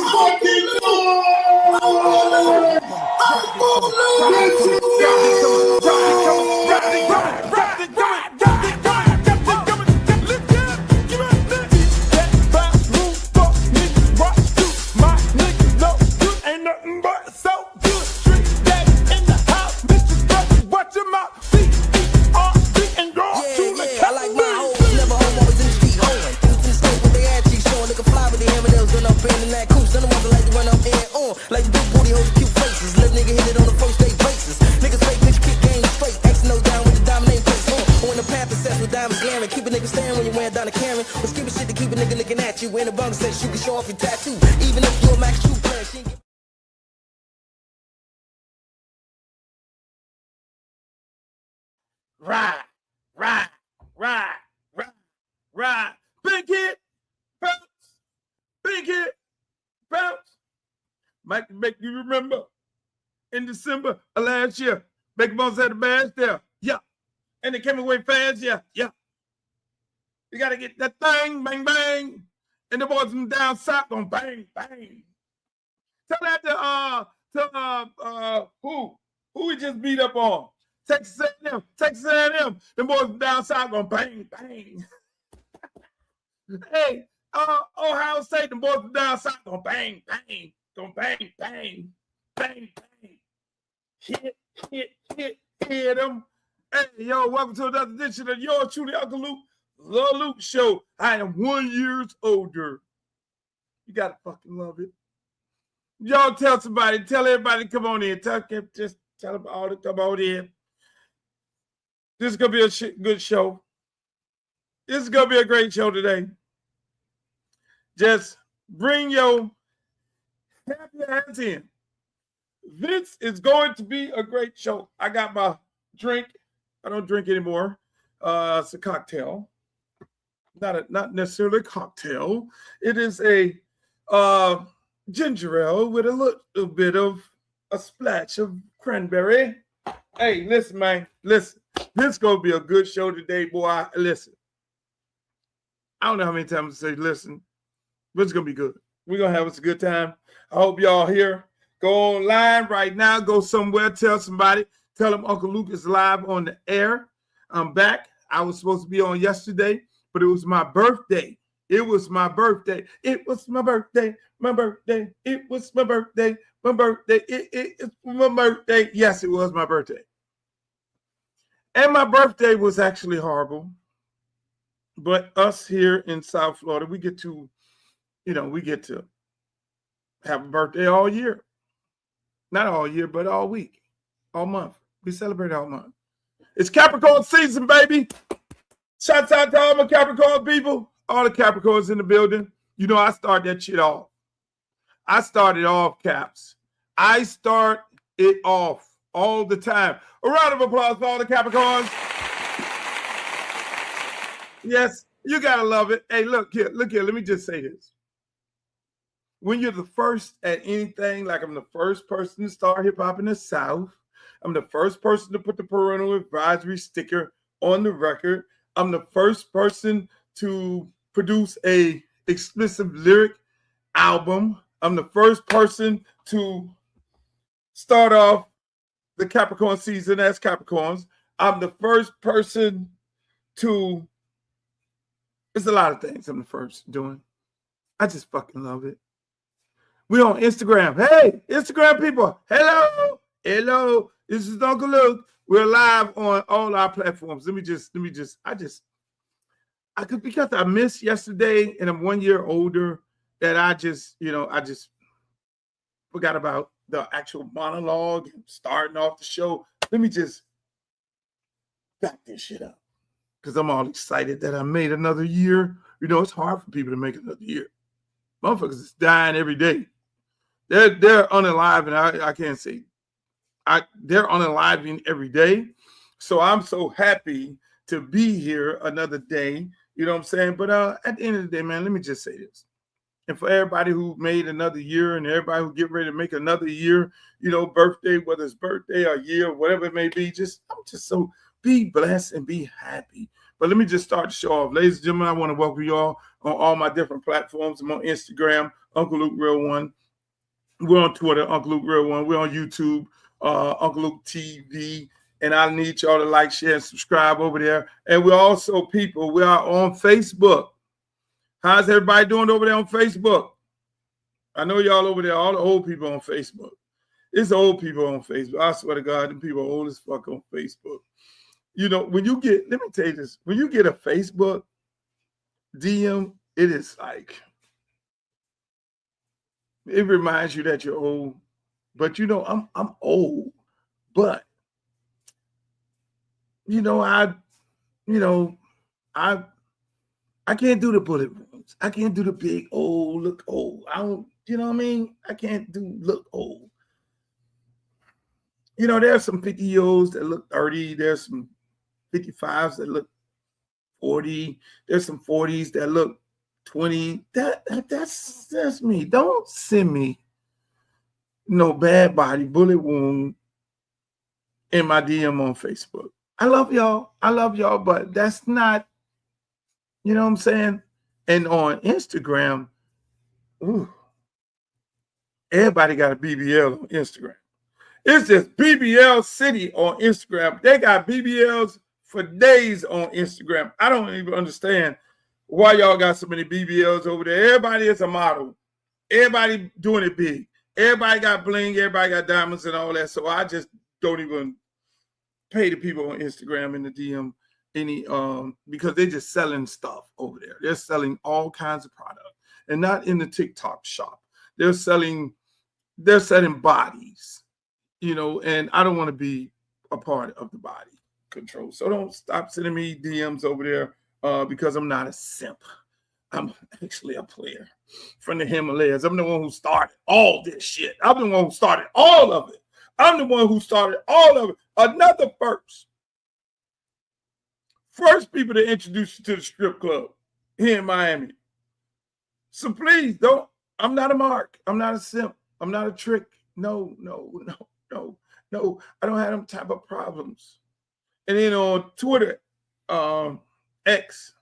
fucking noise! Ain't nothing but so good. Street daddy in the house. Mr. Struck, watch him out. C-E-R-C and go to the I like my hoes, never home, always in the street hoeing. In the state with their ass cheeks showing. Looking fly with the M&M's, run up in that coupe. None of them like to run up in on. Like the big booty hoes, cute faces. Let nigga hit it on the first day basis. Niggas fake, bitch, kick game straight. X nose down with the diamond name place on. Or in the path obsessed with diamonds glaring. Keep a nigga staring when you're wearing down a Karen. Or skipping shit to keep a nigga looking at you. In the bunk says you can show off your tattoo. Even if you're a Max True player, she ain't Ride. Big hit, bounce. Big hit, bounce. Might make you remember in December of last year, Big Bones had a badge there. Yeah. And it came away fast. Yeah. You got to get that thing, bang, bang. And the boys from down south going bang, bang. Tell that to who we just beat up on. Texas A&M. The boys from down south going bang, bang. Hey, Ohio State, the boys from down south going bang, bang. Going bang, bang, bang, bang. Hit them. Hey, yo, welcome to another edition of yours truly, Uncle Luke, The Luke Show. I am 1 year older. You gotta fucking love it. Y'all tell everybody to come on in. Just tell them all to come on in. This is gonna be a good show. This is gonna be a great show today. Just bring your happy hands in. This is going to be a great show. I got my drink. I don't drink anymore. It's a cocktail. Not necessarily a cocktail. It is a ginger ale with a little bit of a splash of cranberry. Hey, listen, man. Listen. This is going to be a good show today, boy. Listen. I don't know how many times to say listen, but it's going to be good. We're going to have us a good time. I hope y'all here. Go online right now. Go somewhere. Tell somebody. Tell them Uncle Luke is live on the air. I'm back. I was supposed to be on yesterday, but it was my birthday. It was my birthday. It was my birthday. My birthday. It was my birthday. My birthday. It's my birthday. Yes, it was my birthday. And my birthday was actually horrible. But us here in South Florida, we get to have a birthday all year. Not all year, but all week, all month. We celebrate all month. It's Capricorn season, baby. Shouts out to all my Capricorn people. All the Capricorns in the building. You know, I start that shit off. I started off, Caps. I start it off all the time. A round of applause for all the Capricorns. Yes, you got to love it. Hey, look here. Let me just say this. When you're the first at anything, like I'm the first person to start hip-hop in the South. I'm the first person to put the parental advisory sticker on the record. I'm the first person to produce a explicit lyric album. I'm the first person to start off the Capricorn season as Capricorns. I'm the first person to, it's a lot of things I'm the first doing. I just fucking love it. We on Instagram. Hey, Instagram people. Hello. This is Uncle Luke. We're live on all our platforms. Because I missed yesterday and I'm 1 year older, that I just forgot about the actual monologue and starting off the show. Let me just back this shit up because I'm all excited that I made another year. You know, it's hard for people to make another year. Motherfuckers is dying every day. They're unaliving. I can't say. They're unaliving every day. So I'm so happy to be here another day. You know what I'm saying? But at the end of the day, man, let me just say this. And for everybody who made another year and everybody who get ready to make another year, you know, birthday, whether it's birthday or year, whatever it may be, I'm just so Be blessed and be happy. But let me just start the show off. Ladies and gentlemen, I want to welcome you all on all my different platforms. I'm on Instagram, Uncle Luke Real One. We're on Twitter, Uncle Luke Real One. We're on YouTube, Uncle Luke TV. And I need y'all to like, share, and subscribe over there. And we're also people. We are on Facebook. How's everybody doing over there on Facebook? I know y'all over there, all the old people on Facebook. It's the old people on Facebook. I swear to God, them people are old as fuck on Facebook. You know, when you get, let me tell you this, when you get a Facebook DM, it is like, it reminds you that you're old. But you know, I'm old, but I can't do the bullet wounds. I can't do the big old look old. I don't, you know what I mean? I can't do look old. You know, there's some 50-year-olds that look 30. There's some 55s that look 40. There's some 40s that look 20. That's me. Don't send me no bad body bullet wound in my DM on Facebook. I love y'all, but that's not, you know what I'm saying? And on Instagram, everybody got a BBL on Instagram. It's just BBL City on Instagram. They got BBLs for days on Instagram. I don't even understand why y'all got so many BBLs over there. Everybody is a model. Everybody doing it big. Everybody got bling. Everybody got diamonds and all that. So I just don't even pay the people on Instagram in the DM any because they're just selling stuff over there. They're selling all kinds of product, and not in the TikTok shop. They're selling bodies, you know, and I don't want to be a part of the body control. So don't stop sending me DMs over there because I'm not a simp. I'm actually a player from the Himalayas. I'm the one who started all this shit. I'm the one who started all of it. I'm the one who started all of it. Another first people to introduce you to the strip club here in Miami. So please don't. I'm not a mark. I'm not a simp. I'm not a trick. No. I don't have them type of problems. And then on Twitter, X,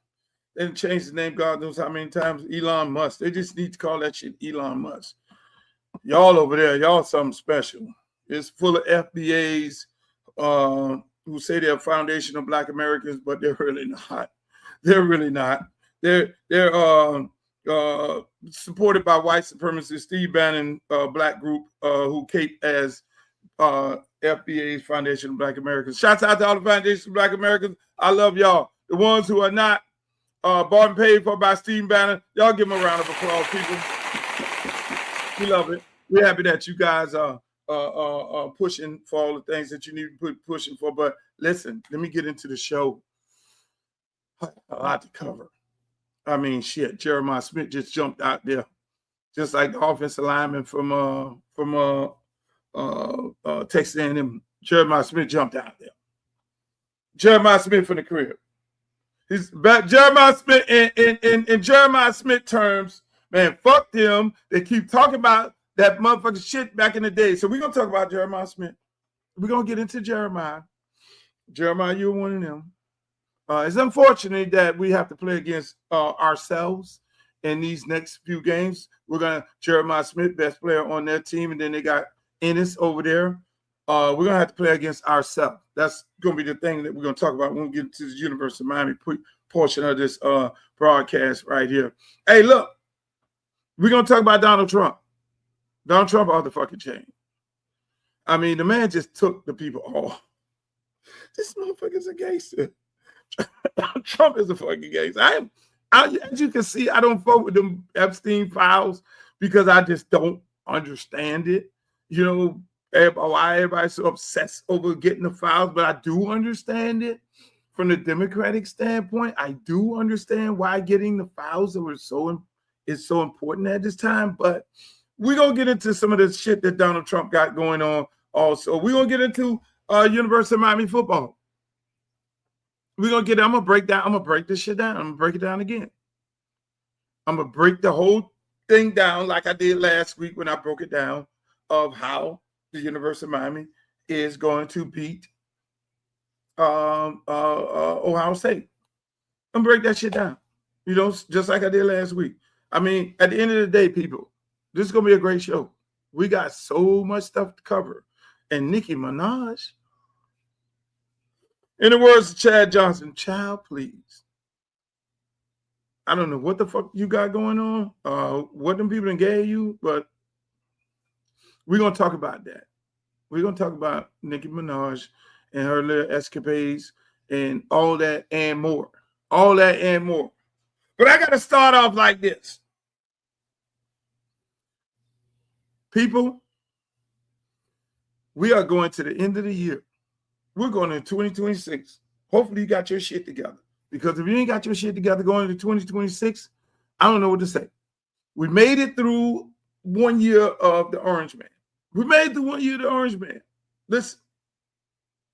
they changed the name God knows how many times, Elon Musk. They just need to call that shit Elon Musk. Y'all over there, y'all something special. It's full of FBAs who say they're Foundation of Black Americans, but they're really not. They're really not. They're supported by white supremacist Steve Bannon black group who cape as FBA's Foundation of Black Americans. Shouts out to all the Foundation of Black Americans. I love y'all. The ones who are not bought and paid for by Steve Bannon, y'all give them a round of applause, people. We love it. We're happy that you guys are pushing for all the things that you need to put pushing for. But listen, let me get into the show. A lot to cover. I mean, shit. Jeremiah Smith just jumped out there, just like the offensive lineman from Texas A&M. Jeremiah Smith jumped out there. Jeremiah Smith from the crib. He's back. Jeremiah Smith in Jeremiah Smith terms, man. Fuck them. They keep talking about that motherfucking shit back in the day. So we're gonna talk about Jeremiah Smith. We're gonna get into Jeremiah. Jeremiah, you're one of them. It's unfortunate that we have to play against ourselves in these next few games. We're gonna Jeremiah Smith, best player on their team, and then they got Ennis over there. We're gonna have to play against ourselves. That's gonna be the thing that we're gonna talk about when we get to the University of Miami portion of this broadcast right here. Hey, look, we're gonna talk about Donald Trump. Donald Trump off the fucking chain. I mean, the man just took the people off. This motherfucker's a gangster. Trump is a fucking gangster. As you can see, I don't vote with them Epstein files because I just don't understand it. You know, why everybody's so obsessed over getting the files, but I do understand it from the Democratic standpoint. I do understand why getting the files is so important at this time. But we're gonna get into some of the shit that Donald Trump got going on. Also, we're gonna get into University of Miami football. I'm gonna break this shit down. I'm gonna break it down again. I'm gonna break the whole thing down like I did last week when I broke it down of how the University of Miami is going to beat Ohio State. I'm break that shit down. You know, just like I did last week. I mean, at the end of the day, people, this is gonna be a great show. We got so much stuff to cover. And Nicki Minaj, in the words of Chad Johnson, child, please. I don't know what the fuck you got going on, what them people done gave you, but we're gonna talk about that. We're gonna talk about Nicki Minaj and her little escapades and all that and more. All that and more. But I gotta start off like this. People, we are going to the end of the year. We're going into 2026. Hopefully you got your shit together. Because if you ain't got your shit together going into 2026, I don't know what to say. We made it through 1 year of the Orange Man. We made it through 1 year of the Orange Man. Listen,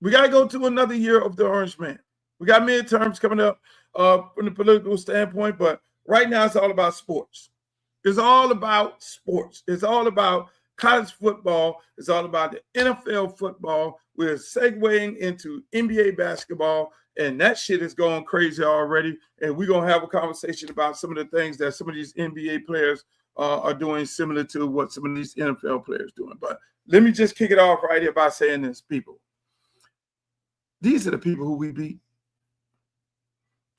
we got to go to another year of the Orange Man. We got midterms coming up from the political standpoint, but right now it's all about sports. It's all about sports. It's all about college football. It's all about the NFL football. We're segueing into NBA basketball, and that shit is going crazy already. And we're going to have a conversation about some of the things that some of these NBA players are doing similar to what some of these NFL players are doing. But let me just kick it off right here by saying this, people. These are the people who we beat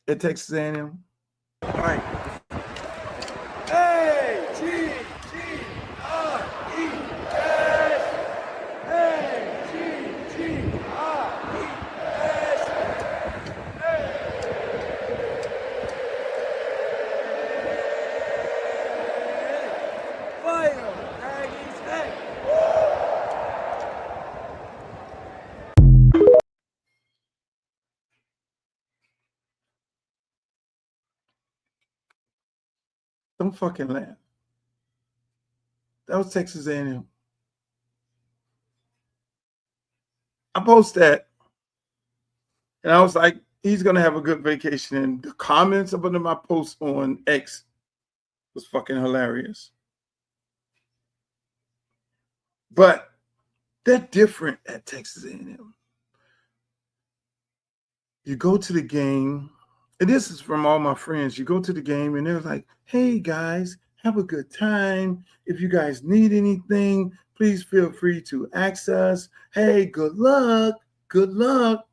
at Texas A&M. All right. Don't fucking laugh. That was Texas A&M. I posted that, and I was like, he's going to have a good vacation. And the comments under my post on X was fucking hilarious. But they're different at Texas A&M. You go to the game, and this is from all my friends. You go to the game, and they're like, hey, guys, have a good time. If you guys need anything, please feel free to ask us. Hey, good luck. Good luck.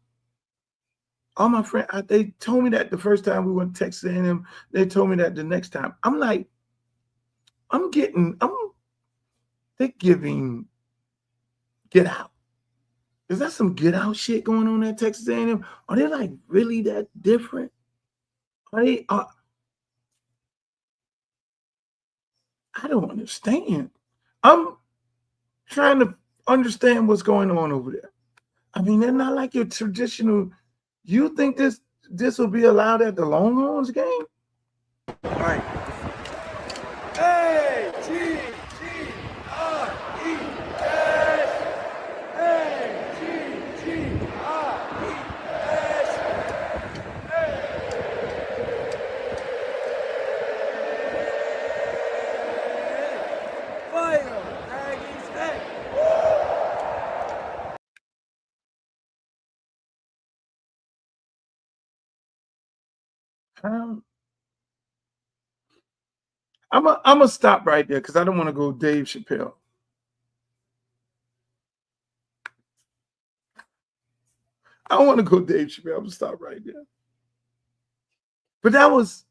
All my friends, they told me that the first time we went to Texas A&M. They told me that the next time. I'm like, they're giving Get Out. Is that some Get Out shit going on at Texas A&M? Are they like really that different? I don't understand. I'm trying to understand what's going on over there. I mean, they're not like your traditional. You think this will be allowed at the Longhorns game? All right. I'm gonna stop right there because I don't want to go Dave Chappelle. I don't want to go Dave Chappelle. I'm gonna stop right there. But that was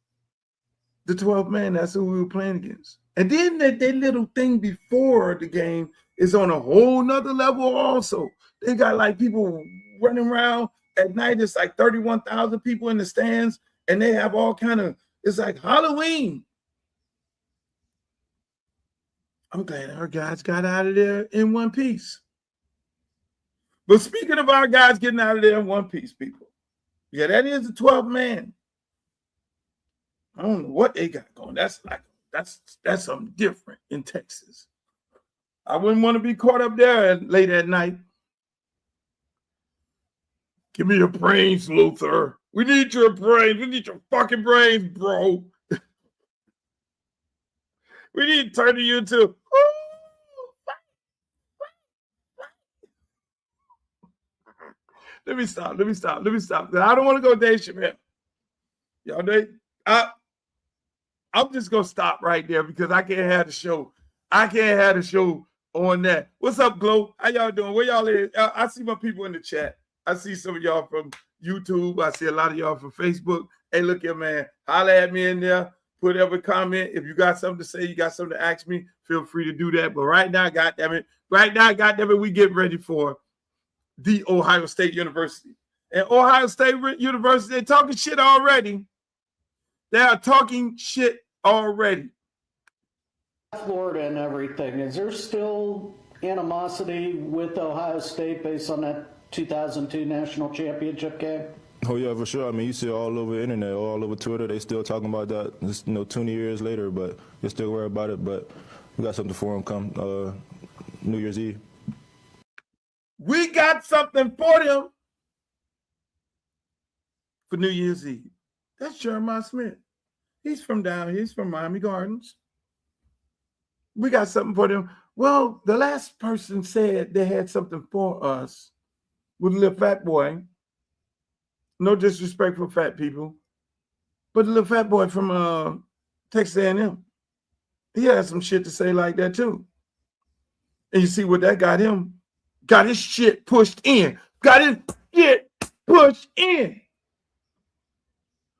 the 12th man. That's who we were playing against. And then that little thing before the game is on a whole nother level also. They got like people running around at night. It's like 31,000 people in the stands, and they have all kind of, it's like Halloween. I'm glad our guys got out of there in one piece. But speaking of our guys getting out of there in one piece, people, yeah, that is the 12th man. I don't know what they got going. That's something different in Texas. I wouldn't want to be caught up there late at night. Give me your brains, Luther. We need your brains. We need your fucking brains, bro. We need to turn you into. Let me stop. I don't want to go Dave Chappelle. Y'all, I'm just gonna stop right there because I can't have the show. I can't have the show on that. What's up, Glow? How y'all doing? Where y'all is? I see my people in the chat. I see some of y'all from YouTube. I see a lot of y'all from Facebook. Hey, look here, man. Holla at me in there. Put every comment. If you got something to say, you got something to ask me, feel free to do that. But right now, goddammit, we get ready for the Ohio State University. And Ohio State University, they're talking shit already. They are talking shit already. Florida and everything. Is there still animosity with Ohio State based on that 2002 national championship game? Oh yeah, for sure. I mean, you see it all over the internet, all over Twitter. They still talking about that. It's, 20 years later, but they're still worried about it. But we got something for them come New Year's Eve. We got something for them for New Year's Eve. That's Jeremiah Smith. He's from down here. He's from Miami Gardens. We got something for them. Well, the last person said they had something for us with a little fat boy. No disrespect for fat people, but the little fat boy from Texas A&M, he had some shit to say like that too. And you see what that got him? Got his shit pushed in. Got his shit pushed in.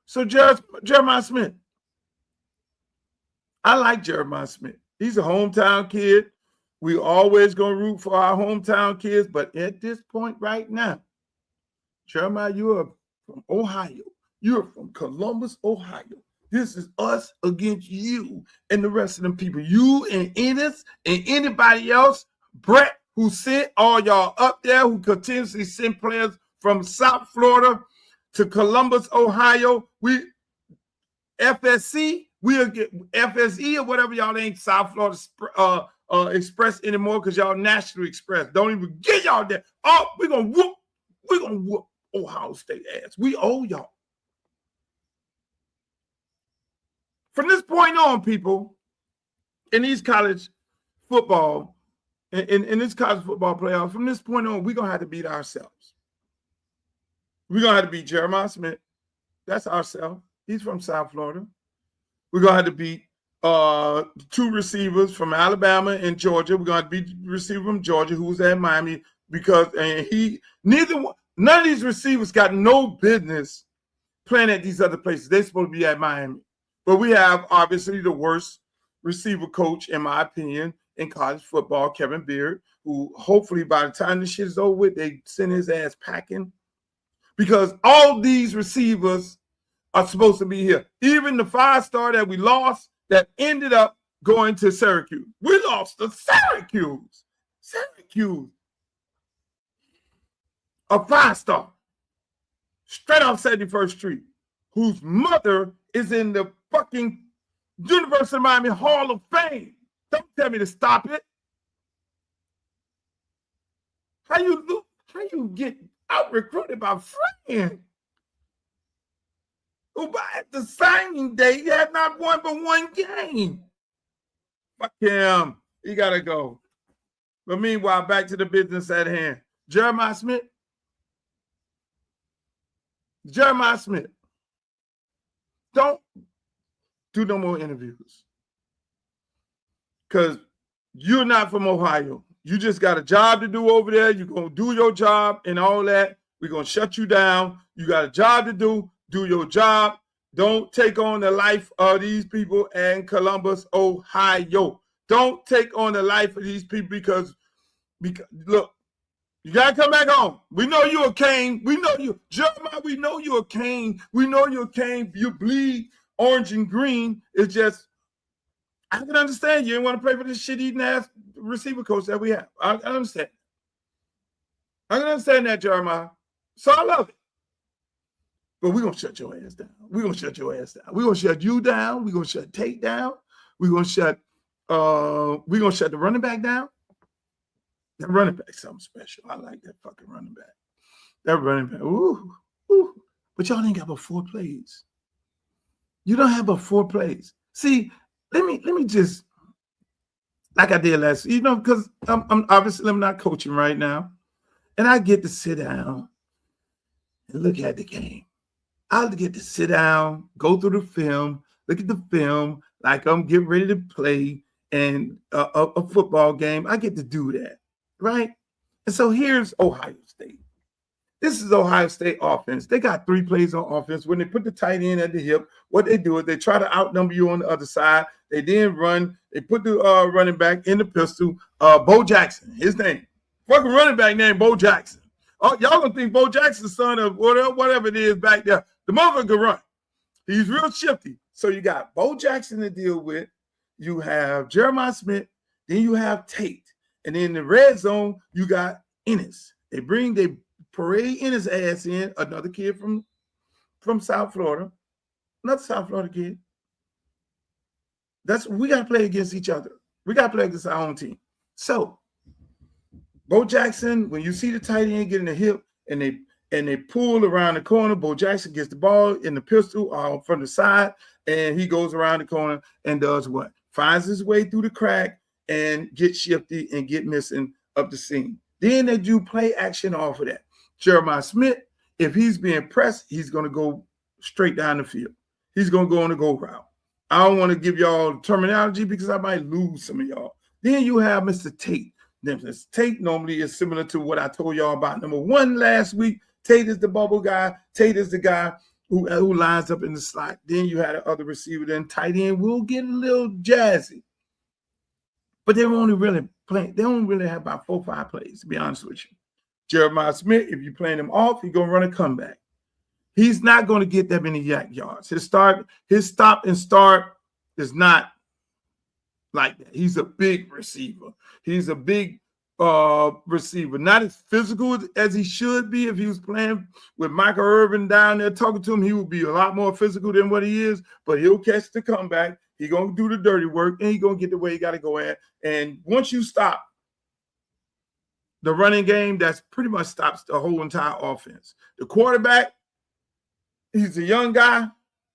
So Jeremiah Smith, I like Jeremiah Smith. He's a hometown kid. We always gonna root for our hometown kids, but at this point right now, Jeremiah, you are from Ohio. You're from Columbus, Ohio. This is us against you and the rest of them people. You and Ennis and anybody else, Brett, who sent all y'all up there, who continuously send players from South Florida to Columbus, Ohio. We FSC, we'll get FSE or whatever y'all ain't South Florida Express anymore because y'all National Express. Don't even get y'all there. Oh, we're gonna whoop Ohio State ass. We owe y'all. From this point on, people, in these college football, in this college football playoff, from this point on, we're gonna have to beat ourselves. We're gonna have to beat Jeremiah Smith. That's ourselves. He's from South Florida. We're gonna have to beat two receivers from Alabama and Georgia. We're gonna beat the receiver from Georgia who was at Miami because none of these receivers got no business playing at these other places. They're supposed to be at Miami. But we have obviously the worst receiver coach, in my opinion, in college football, Kevin Beard, who hopefully by the time this shit is over with, they send his ass packing. Because all these receivers are supposed to be here. Even the 5-star that we lost that ended up going to Syracuse. We lost to Syracuse. A 5-star. Straight off 71st Street. Whose mother is in the fucking University of Miami Hall of Fame. Don't tell me to stop it. How you get out recruited by friends who at the signing day had not won but one game? Fuck him. He gotta go. But meanwhile, back to the business at hand. Jeremiah Smith. Don't do no more interviews. Because you're not from Ohio. You just got a job to do over there. You're going to do your job and all that. We're going to shut you down. You got a job to do. Do your job. Don't take on the life of these people in Columbus, Ohio. Don't take on the life of these people because look, you got to come back home. We know you're a Cane. We know you. Jeremiah, we know you're a Cane. We know you're a Cane. You bleed orange and green. It's just, I can understand you didn't want to play for this shit-eating ass receiver coach that we have. I understand. I can understand that, Jeremiah. So I love it. But we're going to shut your ass down. We're going to shut your ass down. We're going to shut you down. We're going to shut Tate down. We're going to shut the running back down. That running back something special. I like that fucking running back. That running back. Ooh. But y'all ain't got but 4 plays. You don't have but 4 plays. See, let me just, like I did last, because I'm not coaching right now. And I get to sit down and look at the game. I'll get to sit down, go through the film, look at the film like I'm getting ready to play and a football game. I get to do that, right? And so here's Ohio State. This is Ohio State offense. They got 3 plays on offense. When they put the tight end at the hip, what they do is they try to outnumber you on the other side. They then run. They put the running back in the pistol. Bo Jackson, his name. Fucking running back named Bo Jackson. Oh, y'all gonna think Bo Jackson's son of whatever it is back there. The motherfucker can run. He's real shifty. So you got Bo Jackson to deal with. You have Jeremiah Smith. Then you have Tate. And in the red zone, you got Ennis. They parade Ennis ass in, another kid from South Florida. Another South Florida kid. We got to play against each other. We got to play against our own team. So, Bo Jackson, when you see the tight end getting the hip and they pull around the corner, Bo Jackson gets the ball in the pistol from the side, and he goes around the corner and does what? Finds his way through the crack and get shifty and get missing up the seam. Then they do play action off of that. Jeremiah Smith, if he's being pressed, he's going to go straight down the field. He's going to go on the go route. I don't want to give y'all terminology because I might lose some of y'all. Then you have Mr. Tate. Mr. Tate normally is similar to what I told y'all about number 1 last week. Tate is the bubble guy. Tate is the guy who lines up in the slot. Then you had the other receiver. Then tight end will get a little jazzy. But they're only really playing. They don't really have about 4 or 5 plays, to be honest with you. Jeremiah Smith, if you're playing him off, he's going to run a comeback. He's not going to get that many yak yards. His stop and start is not like that. He's a big receiver. He's a big receiver. Not as physical as he should be. If he was playing with Michael Irvin down there talking to him, he would be a lot more physical than what he is, but he'll catch the comeback. He's going to do the dirty work, and he's going to get the way he got to go at. And once you stop the running game, that's pretty much stops the whole entire offense. The quarterback, he's a young guy.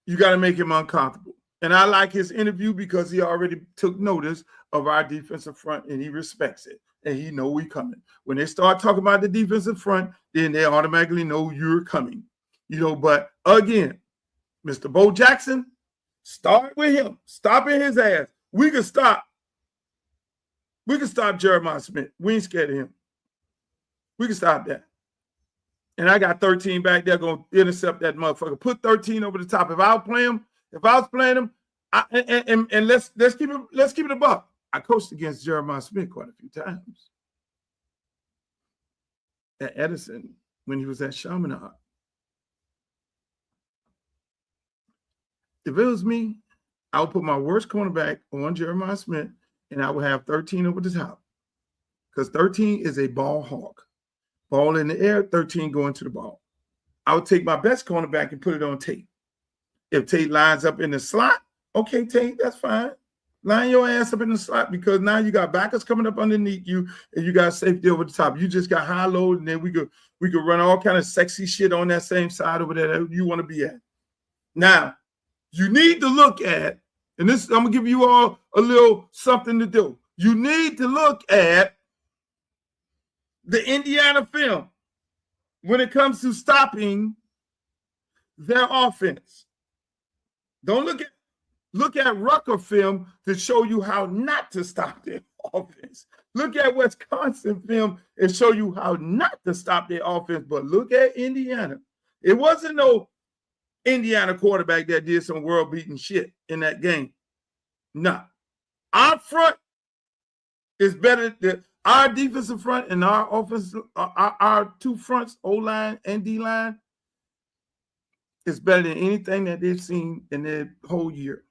You got to make him uncomfortable. And I like his interview because he already took notice of our defensive front, and he respects it. And he know we coming. When they start talking about the defensive front, then they automatically know you're coming. But again, Mr. Bo Jackson, start with him. Stopping his ass. We can stop Jeremiah Smith. We ain't scared of him. We can stop that. And I got 13 back there going to intercept that motherfucker. Put 13 over the top. If I was playing him, and let's keep it a buck. I coached against Jeremiah Smith quite a few times at Edison when he was at Chaminade. If it was me, I would put my worst cornerback on Jeremiah Smith, and I would have 13 over the top because 13 is a ball hawk. Ball in the air, 13 going to the ball. I would take my best cornerback and put it on Tate. If Tate lines up in the slot, okay, Tate, that's fine. Line your ass up in the slot because now you got backers coming up underneath you and you got safety over the top. You just got high load, and then we could run all kind of sexy shit on that same side over there that you want to be at. Now, you need to look at, and this I'm gonna give you all a little something to do. You need to look at the Indiana film when it comes to stopping their offense. Don't look at Rucker film to show you how not to stop their offense. Look at Wisconsin film and show you how not to stop their offense. But look at Indiana. It wasn't no Indiana quarterback that did some world-beating shit in that game. No. Our front is better than our defensive front and our offensive, our 2 fronts, O-line and D-line, is better than anything that they've seen in their whole year.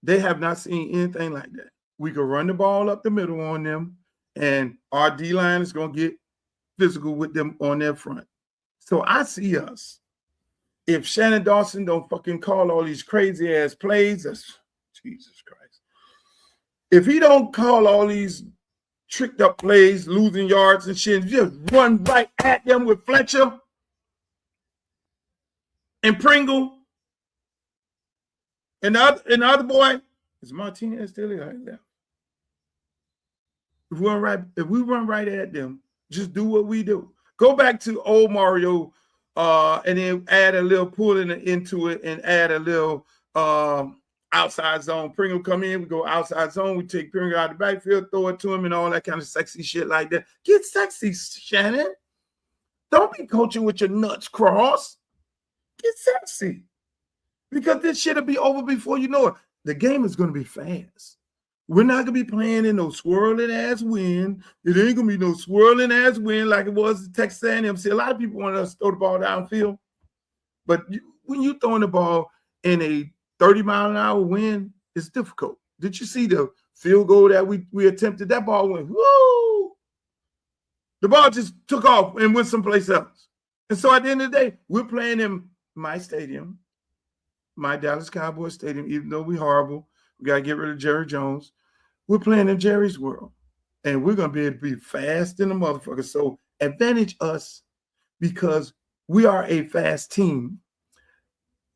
They have not seen anything like that. We can run the ball up the middle on them, and our D-line is going to get physical with them on their front. So I see us. If Shannon Dawson don't fucking call all these crazy-ass plays, that's Jesus Christ. If he don't call all these tricked up plays, losing yards and shit, just run right at them with Fletcher and Pringle. And the other boy, is Martinez still here? Left. If we run right at them, just do what we do. Go back to old Mario and then add a little pulling into it and add a little outside zone. Pringle come in, we go outside zone, we take Pringle out of the backfield, throw it to him and all that kind of sexy shit like that. Get sexy, Shannon. Don't be coaching with your nuts crossed. Get sexy. Because this shit will be over before you know it. The game is going to be fast. We're not going to be playing in no swirling ass wind. It ain't going to be no swirling ass wind like it was at Texas A&M. See, a lot of people want us to throw the ball downfield. But when you're throwing the ball in a 30-mile-an-hour wind, it's difficult. Did you see the field goal that we attempted? That ball went, woo! The ball just took off and went someplace else. And so at the end of the day, we're playing in my stadium, my Dallas Cowboys stadium, even though we're horrible. We got to get rid of Jerry Jones. We're playing in Jerry's world. And we're going to be able to be fast in the motherfucker. So advantage us because we are a fast team.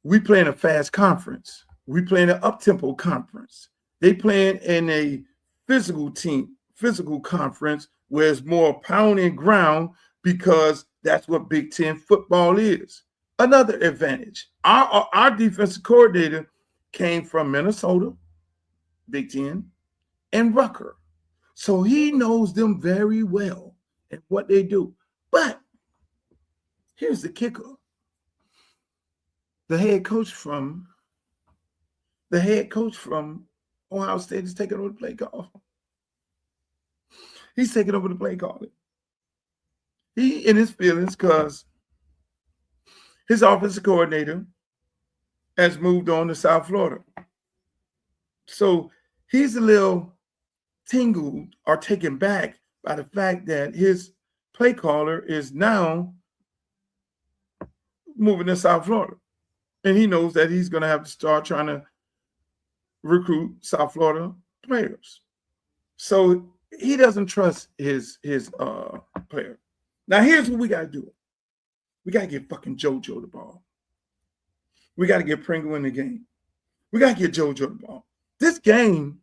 We play in a fast conference. We play in an up-tempo conference. They playing in a physical team, physical conference where it's more pounding ground because that's what Big Ten football is. Another advantage. Our defensive coordinator came from Minnesota, Big Ten, and Rucker. So he knows them very well and what they do. But here's the kicker. The head coach from Ohio State is taking over the play call. He's taking over the play calling. He in his feelings because his offensive coordinator has moved on to South Florida. So he's a little tingled or taken back by the fact that his play caller is now moving to South Florida. And he knows that he's going to have to start trying to recruit South Florida players. So he doesn't trust his player. Now, here's what we got to do. We got to get fucking JoJo the ball. We got to get Pringle in the game. We got to get JoJo the ball. This game,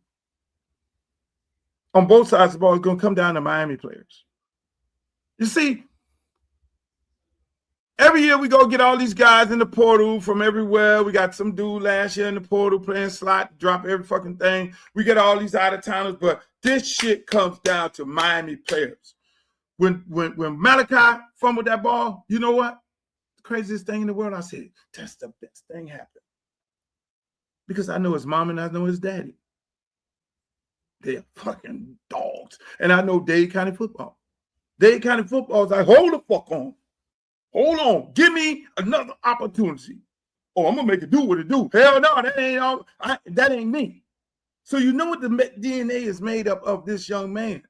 on both sides of the ball, is going to come down to Miami players. You see, every year we go get all these guys in the portal from everywhere. We got some dude last year in the portal playing slot, drop every fucking thing. We get all these out-of-towners, but this shit comes down to Miami players. When Malachi fumbled that ball, you know what? The craziest thing in the world, I said, that's the best thing happened. Because I know his mom and I know his daddy. They're fucking dogs. And I know Dade County football. Dade County football is like, hold the fuck on. Hold on. Give me another opportunity. Oh, I'm going to make it do what it do. Hell no, that ain't me. So you know what the DNA is made up of this young man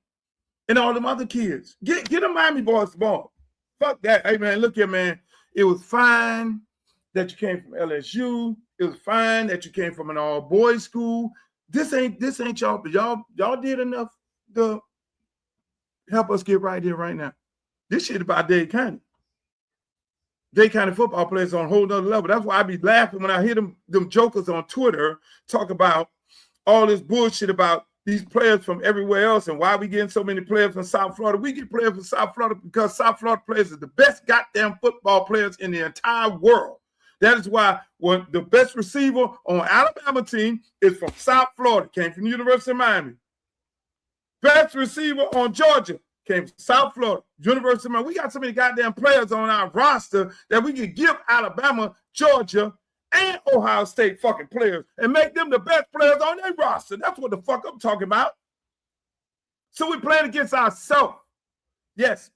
and all them other kids. Get them Miami boys the ball. Fuck that. Hey, man, look here, man. It was fine that you came from LSU. It was fine that you came from an all-boys school. This ain't y'all, but y'all did enough to help us get right here, right now. This shit about Dade County. Dade County football players on a whole nother level. That's why I be laughing when I hear them jokers on Twitter talk about all this bullshit about these players from everywhere else and why we getting so many players from South Florida. We get players from South Florida because South Florida players are the best goddamn football players in the entire world. That is why the best receiver on Alabama team is from South Florida, came from the University of Miami. Best receiver on Georgia came from South Florida, University of Miami. We got so many goddamn players on our roster that we can give Alabama, Georgia, and Ohio State fucking players and make them the best players on their roster. That's what the fuck I'm talking about. So we're playing against ourselves. Yes,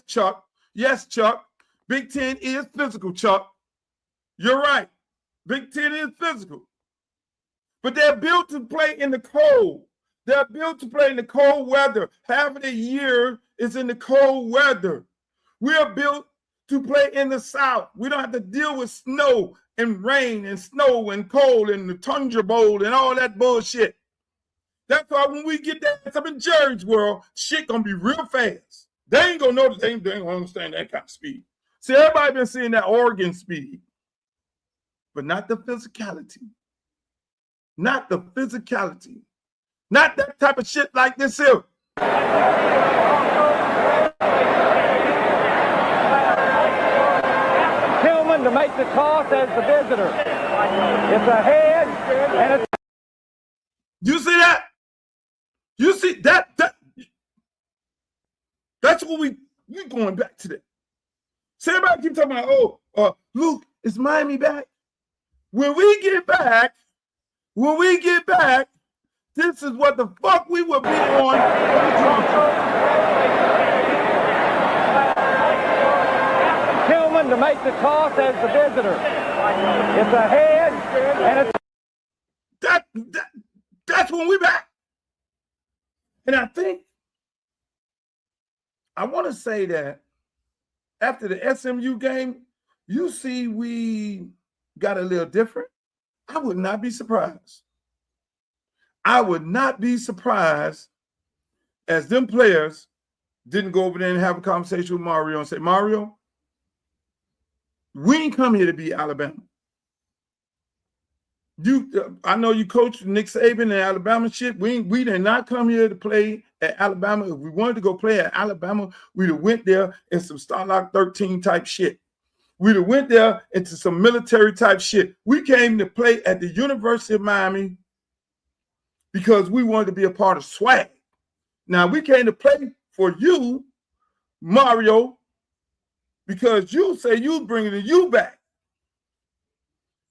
Chuck. Yes, Chuck. Big Ten is physical, Chuck. You're right. Big Ten is physical. But they're built to play in the cold. They're built to play in the cold weather. Half of the year is in the cold weather. We're built to play in the South. We don't have to deal with snow and rain and snow and cold and the Tundra Bowl and all that bullshit. That's why when we get that up in Jerry's world, shit gonna be real fast. They ain't gonna know that they ain't gonna understand that kind of speed. See, everybody been seeing that Oregon speed, but not the physicality. Not the physicality. Not that type of shit like this here. to make the toss as the visitor. It's a head and it's... You see that? You see that? That's what we going back to that. See, everybody keep talking about, Luke, is Miami back? When we get back, this is what the fuck we will be on. Tillman to make the toss as the visitor. It's a head and it's... That's when we back. And I think I want to say that after the SMU game, you see we got a little different. I would not be surprised. I would not be surprised as them players didn't go over there and have a conversation with Mario and say, Mario, we ain't come here to beat Alabama. I know you coach Nick Saban and Alabama shit. We did not come here to play at Alabama. If we wanted to go play at Alabama, we'd have went there in some Starlock 13 type shit. We'd have went there into some military type shit. We came to play at the University of Miami because we wanted to be a part of swag. Now, we came to play for you, Mario, because you say you bringing the U back.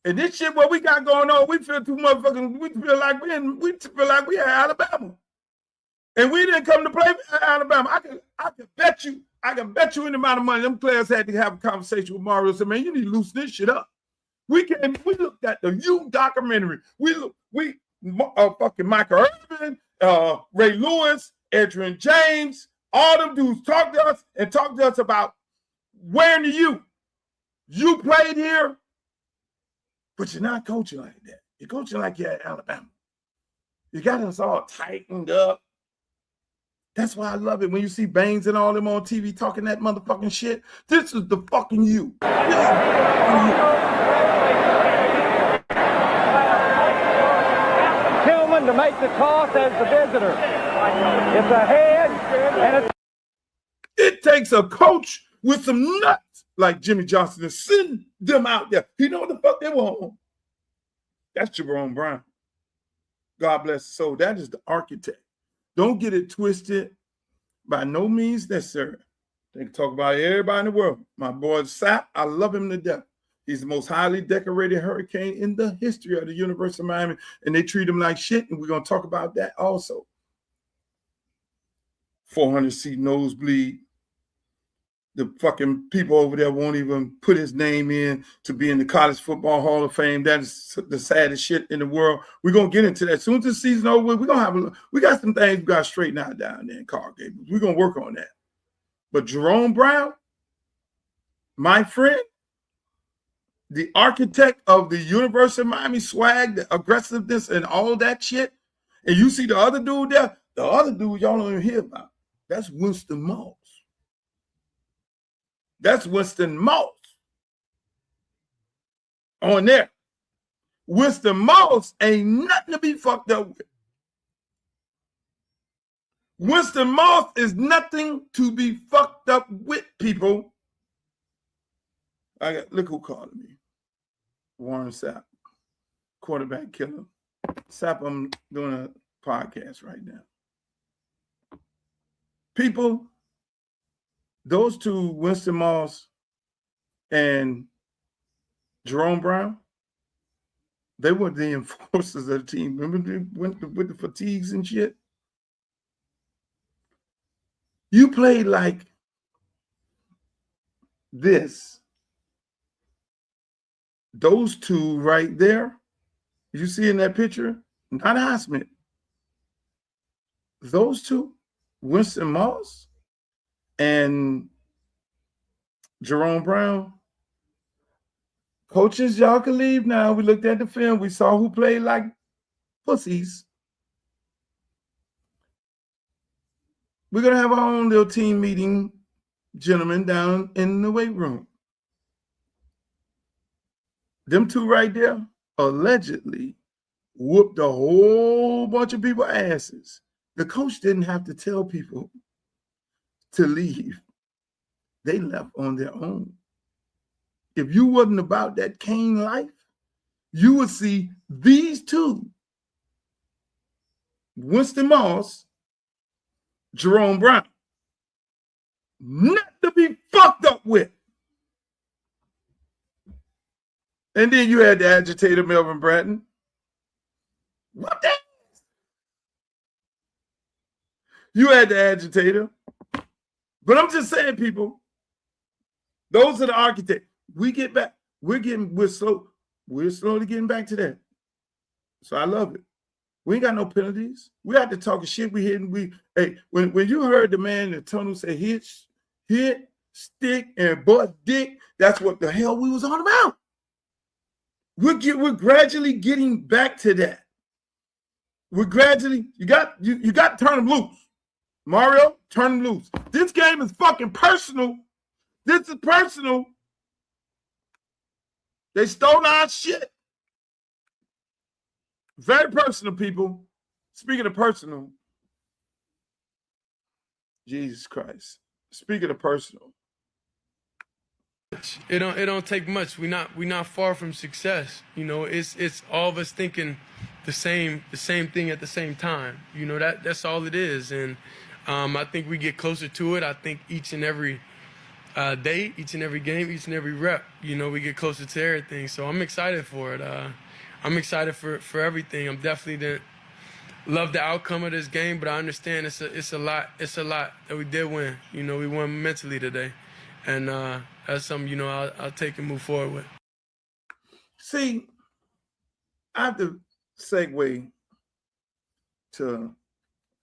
And this shit, what we got going on, we feel too motherfucking. We feel like we at Alabama, and we didn't come to play at Alabama. I can bet you any amount of money them players had to have a conversation with Mario. Said, man, you need to loosen this shit up. We looked at the U documentary. Fucking Michael Irvin, Ray Lewis, Adrian James, all them dudes talked to us about wearing the U. You played here. But you're not coaching like that. You're coaching like you're at Alabama. You got us all tightened up. That's why I love it when you see Baines and all them on TV talking that motherfucking shit. This is the fucking you. This is the fucking you. Tillman to make the toss as the visitor. It's a head and it's... It takes a coach with some nuts like Jimmy Johnson to send them out there. You know what the fuck they want? That's Jerome Brown. God bless his soul. That is the architect. Don't get it twisted. By no means necessary. They can talk about everybody in the world. My boy Sapp, I love him to death. He's the most highly decorated Hurricane in the history of the University of Miami, and they treat him like shit, and we're going to talk about that also. 400-seat nosebleed. The fucking people over there won't even put his name in to be in the College Football Hall of Fame. That is the saddest shit in the world. We're going to get into that. As soon as the season over, we got some things we got to straighten out down there in Carl Gables. We're going to work on that. But Jerome Brown, my friend, the architect of the University of Miami swag, the aggressiveness and all that shit, and you see the other dude there, the other dude y'all don't even hear about. That's Winston Moss. That's Winston Moss on there. Winston Moss ain't nothing to be fucked up with. Winston Moss is nothing to be fucked up with, people. Look who called me. Warren Sapp, quarterback killer. Sapp, I'm doing a podcast right now. People, those two, Winston Moss and Jerome Brown, they were the enforcers of the team. Remember they went with the fatigues and shit? You played like this. Those two right there, you see in that picture, not Highsmith. Those two, Winston Moss and Jerome Brown. Coaches, y'all can leave now. We looked at the film. We saw who played like pussies. We're going to have our own little team meeting, gentlemen, down in the weight room. Them two right there allegedly whooped a whole bunch of people's asses. The coach didn't have to tell people to leave. They left on their own. if you wasn't about that Kane life, you would see these two, Winston Moss, Jerome Brown, not to be fucked up with. And then you had the agitator, Melvin Bratton. What the? You had the agitator. But I'm just saying, people, those are the architects. We get back. We're slowly getting back to that. So I love it. We ain't got no penalties. We had to talk shit. We hitting. Hey, when you heard the man in the tunnel say hit, stick, and butt dick, that's what the hell we was on about. We're gradually getting back to that. We're gradually, you got to turn them loose. Mario, turn them loose. This game is fucking personal. This is personal. They stole our shit. Very personal, people. Speaking of personal, Jesus Christ. Speaking of personal. It don't take much. We not far from success. You know, it's all of us thinking the same thing at the same time. You know, that's all it is. And I think we get closer to it. I think each and every day, each and every game, each and every rep, you know, we get closer to everything. So I'm excited for it. I'm excited for everything. I'm definitely didn't love the outcome of this game, but I understand it's a lot that we did win. You know, we won mentally today. And that's something, you know, I'll take and move forward with. See, I have to segue to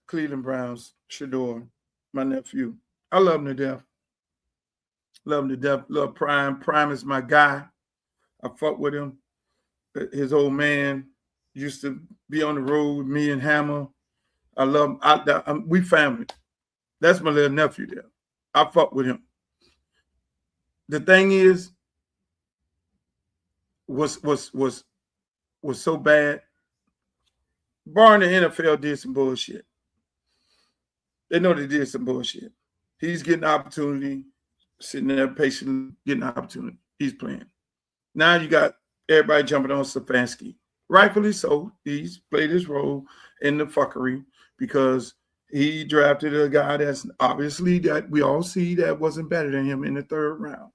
Cleveland Browns, Shador, my nephew. I love him to death. Love him to death. Love Prime. Prime is my guy. I fuck with him. His old man used to be on the road with me and Hammer. I love him. We family. That's my little nephew there. I fuck with him. The thing is, was so bad. Barring the NFL did some bullshit. They know they did some bullshit. He's getting opportunity, sitting there patiently getting opportunity. He's playing. Now you got everybody jumping on Stefanski. Rightfully so. He's played his role in the fuckery because he drafted a guy that's obviously that we all see that wasn't better than him in the third round.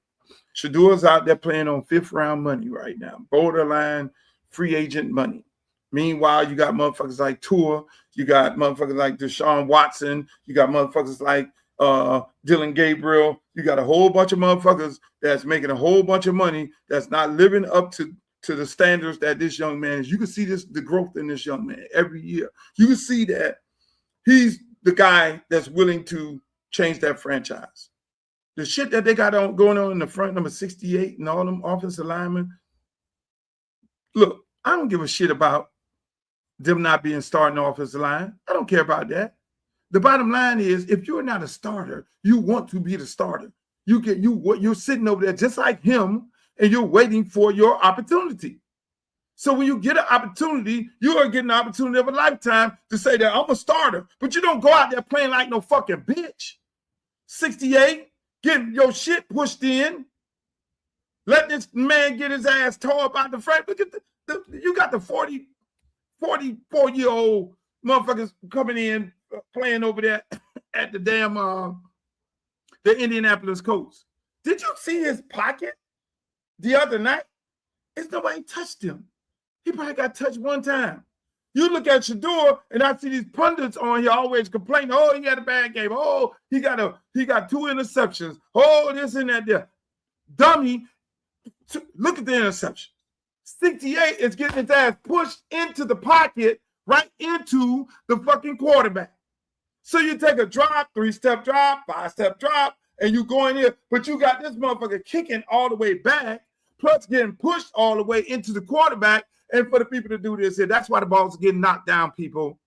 Shador's out there playing on fifth round money right now, borderline free agent money. Meanwhile, you got motherfuckers like Tua, you got motherfuckers like Deshaun Watson, you got motherfuckers like Dylan Gabriel, you got a whole bunch of motherfuckers that's making a whole bunch of money that's not living up to the standards that this young man is. You can see the growth in this young man every year. You can see that he's the guy that's willing to change that franchise. The shit that they got going on in the front, number 68, and all them offensive linemen. Look, I don't give a shit about them not being starting offensive line. I don't care about that. The bottom line is, if you're not a starter, you want to be the starter. You're sitting over there just like him, and you're waiting for your opportunity. So when you get an opportunity, you are getting an opportunity of a lifetime to say that I'm a starter, but you don't go out there playing like no fucking bitch. 68. Getting your shit pushed in. Let this man get his ass tore up out the frame. Look at you got the 44-year-old motherfuckers coming in playing over there at the damn the Indianapolis Colts. Did you see his pocket the other night? It's nobody touched him. He probably got touched one time. You look at Shador, and I see these pundits on here always complaining, oh, he had a bad game. Oh, he got 2 interceptions. Oh, this and that there. Dummy, look at the interception. 68 is getting his ass pushed into the pocket, right into the fucking quarterback. So you take a drop, 3-step drop, 5-step drop, and you go in here, but you got this motherfucker kicking all the way back, plus getting pushed all the way into the quarterback. And for the people to do this here, that's why the ball's getting knocked down, people.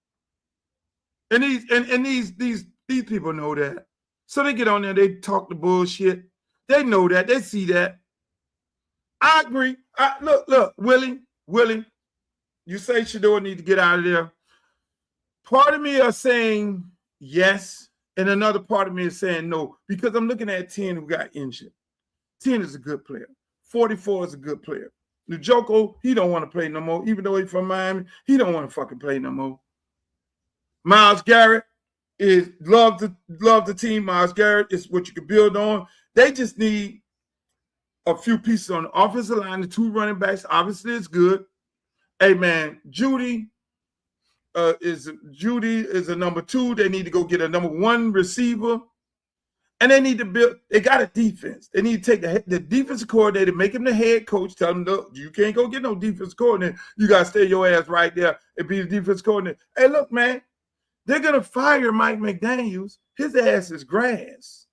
And these people know that. So they get on there, they talk the bullshit. They know that, they see that. I agree. Look, Willie, you say Shador need to get out of there. Part of me are saying yes, and another part of me is saying no, because I'm looking at 10 who got injured. 10 is a good player. 44 is a good player. Njoko, he don't want to play no more. Even though he's from Miami, he don't want to fucking play no more. Myles Garrett is love the team. Myles Garrett is what you can build on. They just need a few pieces on the offensive line. The 2 running backs, obviously, it's good. Hey man, Judy is a number 2. They need to go get a number 1 receiver. And they need to build, they got a defense. They need to take the defensive coordinator, make him the head coach, tell him, look, you can't go get no defensive coordinator. You got to stay your ass right there and be the defensive coordinator. Hey, look, man, they're going to fire Mike McDaniels. His ass is grass.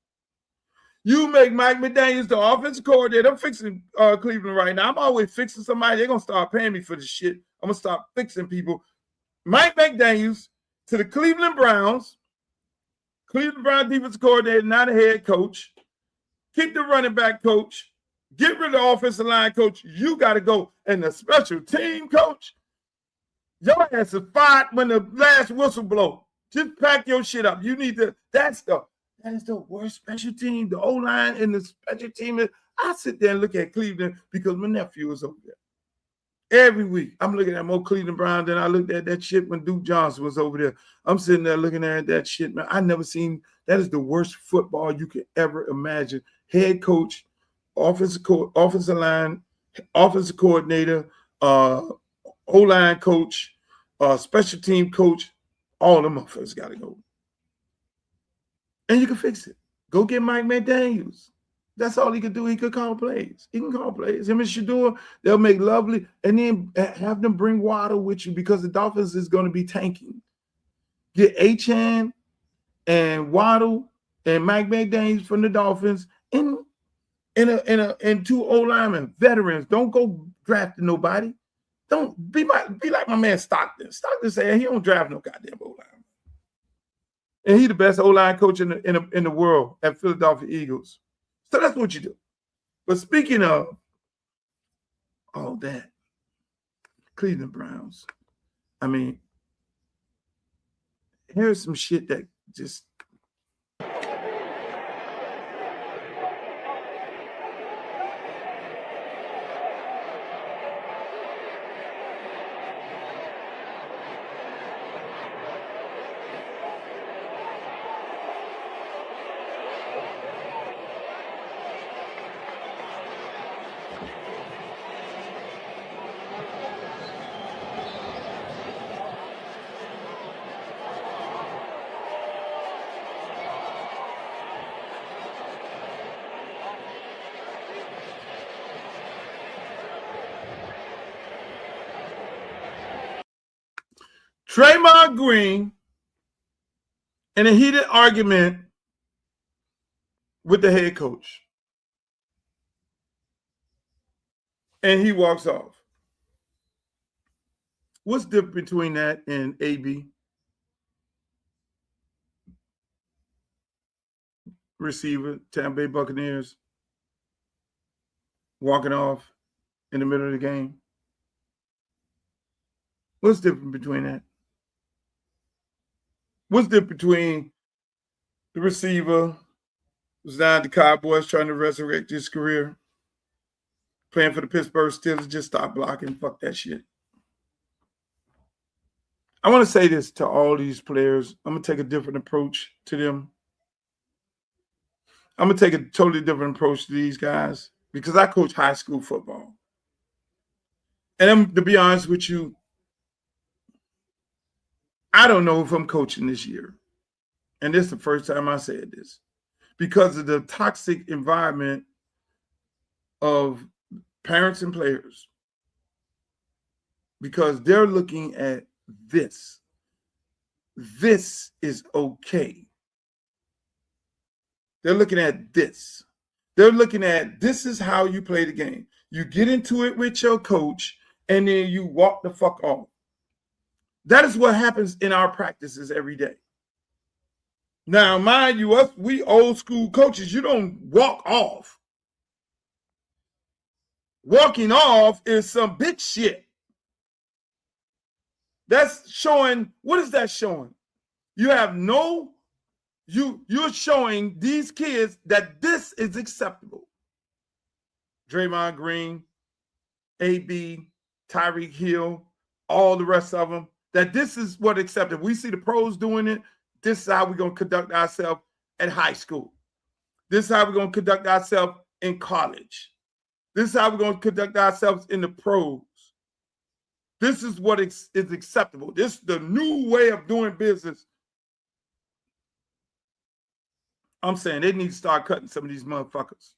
You make Mike McDaniels the offensive coordinator. I'm fixing Cleveland right now. I'm always fixing somebody. They're going to start paying me for this shit. I'm going to start fixing people. Mike McDaniels to the Cleveland Browns. Cleveland Browns defensive coordinator, not a head coach. Keep the running back coach. Get rid of the offensive line coach. You got to go. And the special team coach, your ass is fired when the last whistle blow. Just pack your shit up. You need to, that is the worst special team. The O-line and the special team. I sit there and look at Cleveland because my nephew is over there. Every week, I'm looking at more Cleveland Browns than I looked at that shit when Duke Johnson was over there. I'm sitting there looking at that shit, man. I never seen, that is the worst football you could ever imagine. Head coach, offensive line, offensive coordinator, O-line coach, special team coach, all them motherfuckers got to go. And you can fix it. Go get Mike McDaniels. That's all he could do. He could call plays. He can call plays. Him and Shador, they'll make lovely. And then have them bring Waddle with you because the Dolphins is going to be tanking. Get Achane and Waddle and Mike McDaniels from the Dolphins and 2 O-linemen, veterans. Don't go drafting nobody. Don't be like my man Stockton. Stockton said he don't draft no goddamn O-lineman. And he the best O-line coach in the world at Philadelphia Eagles. So that's what you do. But speaking of all that, Cleveland Browns, I mean, here's some shit that just Draymond Green in a heated argument with the head coach. And he walks off. What's different between that and AB? Receiver, Tampa Bay Buccaneers, walking off in the middle of the game. What's different between that? What's different between the receiver who's down the Cowboys trying to resurrect his career, playing for the Pittsburgh Steelers, just stop blocking, fuck that shit. I want to say this to all these players. I'm going to take a different approach to them. I'm going to take a totally different approach to these guys because I coach high school football. And to be honest with you, I don't know if I'm coaching this year. And this is the first time I said this. Because of the toxic environment of parents and players. Because they're looking at this. This is okay. They're looking at this. They're looking at this is how you play the game. You get into it with your coach and then you walk the fuck off. That is what happens in our practices every day. Now, mind you, us, we old school coaches, you don't walk off. Walking off is some bitch shit. That's showing, what is that showing? You have no, you're showing these kids that this is acceptable. Draymond Green, AB, Tyreek Hill, all the rest of them, that this is what accepted. We see the pros doing it. This is how we're going to conduct ourselves at high school. This is how we're going to conduct ourselves in college. This is how we're going to conduct ourselves in the pros. This is what is acceptable. This is the new way of doing business. I'm saying they need to start cutting some of these motherfuckers.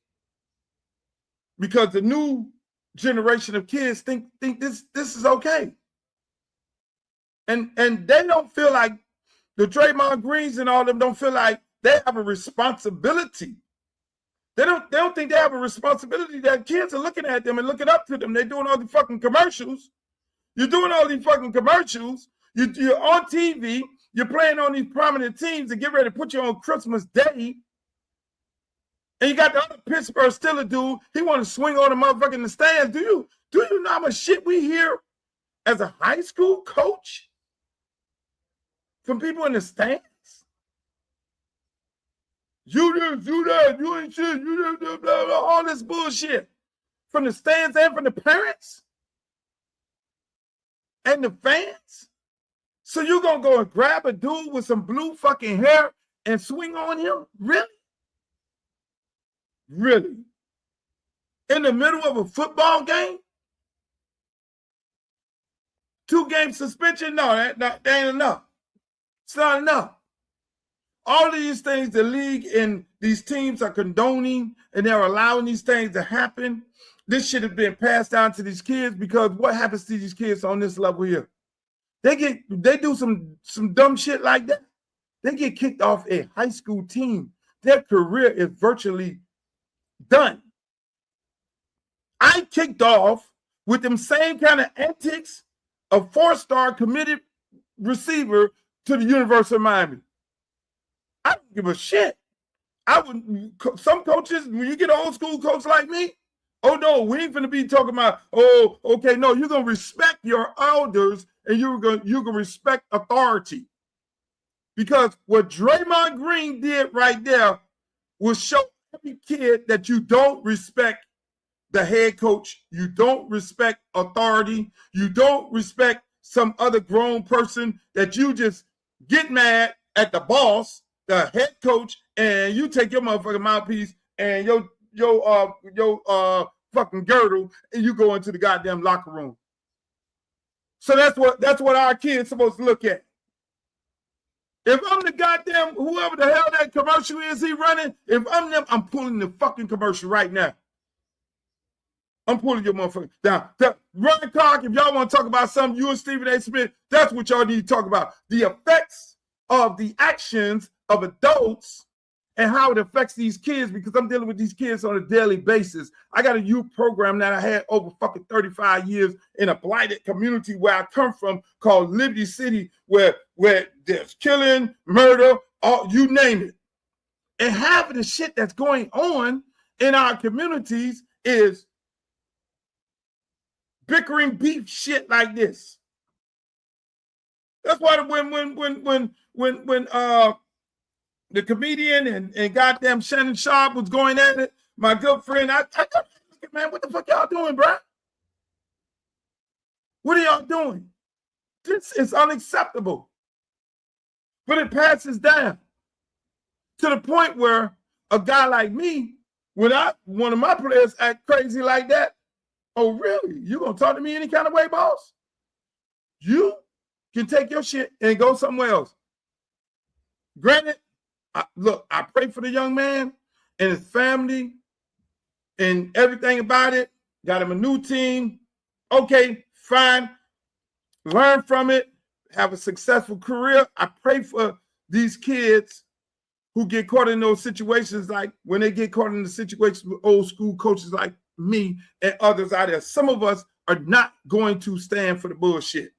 Because the new generation of kids think this is okay. And they don't feel like, the Draymond Greens and all of them don't feel like they have a responsibility. They don't think they have a responsibility. That kids are looking at them and looking up to them. They're doing all these fucking commercials. You're doing all these fucking commercials. You're on TV. You're playing on these prominent teams and get ready to put you on Christmas Day. And you got the other Pittsburgh Steelers dude. He want to swing on the motherfucker in the stands. Do you know how much shit we hear as a high school coach from people in the stands? You this, you that, you ain't shit, you blah, blah, blah, all this bullshit from the stands and from the parents and the fans. So you gonna go and grab a dude with some blue fucking hair and swing on him? Really? Really? In the middle of a football game? 2-game suspension? No, that ain't enough. It's not enough. All of these things the league and these teams are condoning and they're allowing these things to happen. This should have been passed down to these kids, because what happens to these kids on this level here? They do some dumb shit like that. They get kicked off a high school team. Their career is virtually done. I kicked off with them same kind of antics, a 4-star committed receiver to the University of Miami. I don't give a shit. Some coaches, when you get an old school coach like me, oh no, we ain't gonna be talking about, oh, okay, no, you're gonna respect your elders and you're gonna respect authority. Because what Draymond Green did right there will show every kid that you don't respect the head coach, you don't respect authority, you don't respect some other grown person, that you just get mad at the boss, the head coach, and you take your motherfucking mouthpiece and your fucking girdle and you go into the goddamn locker room. So that's what our kids supposed to look at. If I'm the goddamn whoever the hell that commercial is he running, if I'm them, I'm pulling the fucking commercial right now. I'm pulling your motherfucker down. Run Clark, if y'all want to talk about something, you and Stephen A. Smith, that's what y'all need to talk about. The effects of the actions of adults and how it affects these kids, because I'm dealing with these kids on a daily basis. I got a youth program that I had over fucking 35 years in a blighted community where I come from called Liberty City, where there's killing, murder, you name it. And half of the shit that's going on in our communities is bickering beef shit like this. That's why when the comedian and goddamn Shannon Sharp was going at it, my good friend, I man, what the fuck y'all doing, bro? What are y'all doing? This is unacceptable. But it passes down to the point where a guy like me, when one of my players act crazy like that, oh really? You gonna talk to me any kind of way, boss? You can take your shit and go somewhere else. Granted, I pray for the young man and his family and everything about it. Got him a new team. Okay, fine. Learn from it. Have a successful career. I pray for these kids who get caught in those situations, like when they get caught in the situations with old school coaches like me and others out there. Some of us are not going to stand for the bullshit.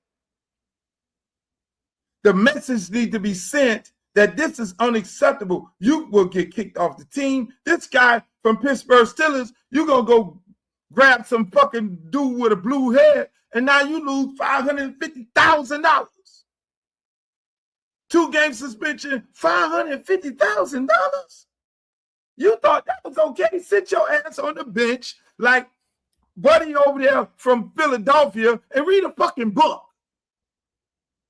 The message needs to be sent that this is unacceptable. You will get kicked off the team. This guy from Pittsburgh Steelers, you're going to go grab some fucking dude with a blue head, and now you lose $550,000. 2-game suspension, $550,000. You thought that was okay? Sit your ass on the bench like Buddy over there from Philadelphia and read a fucking book.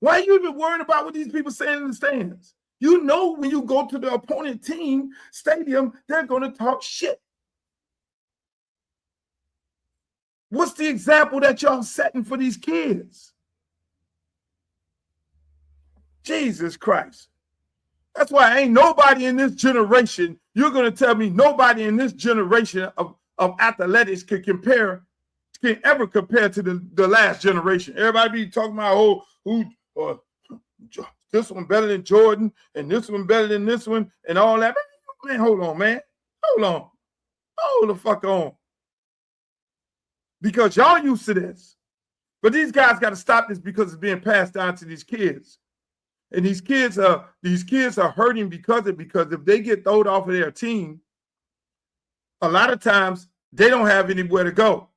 Why are you even worried about what these people saying in the stands? You know when you go to the opponent team stadium, they're going to talk shit. What's the example that y'all setting for these kids? Jesus Christ. That's why ain't nobody in this generation, you're going to tell me nobody in this generation of athletics can ever compare to the last generation. Everybody be talking about, this one better than Jordan and this one better than this one and all that. Man, hold on, man. Hold on. Hold the fuck on. Because y'all used to this. But these guys got to stop this because it's being passed down to these kids. And these kids are hurting because if they get thrown off of their team, a lot of times they don't have anywhere to go.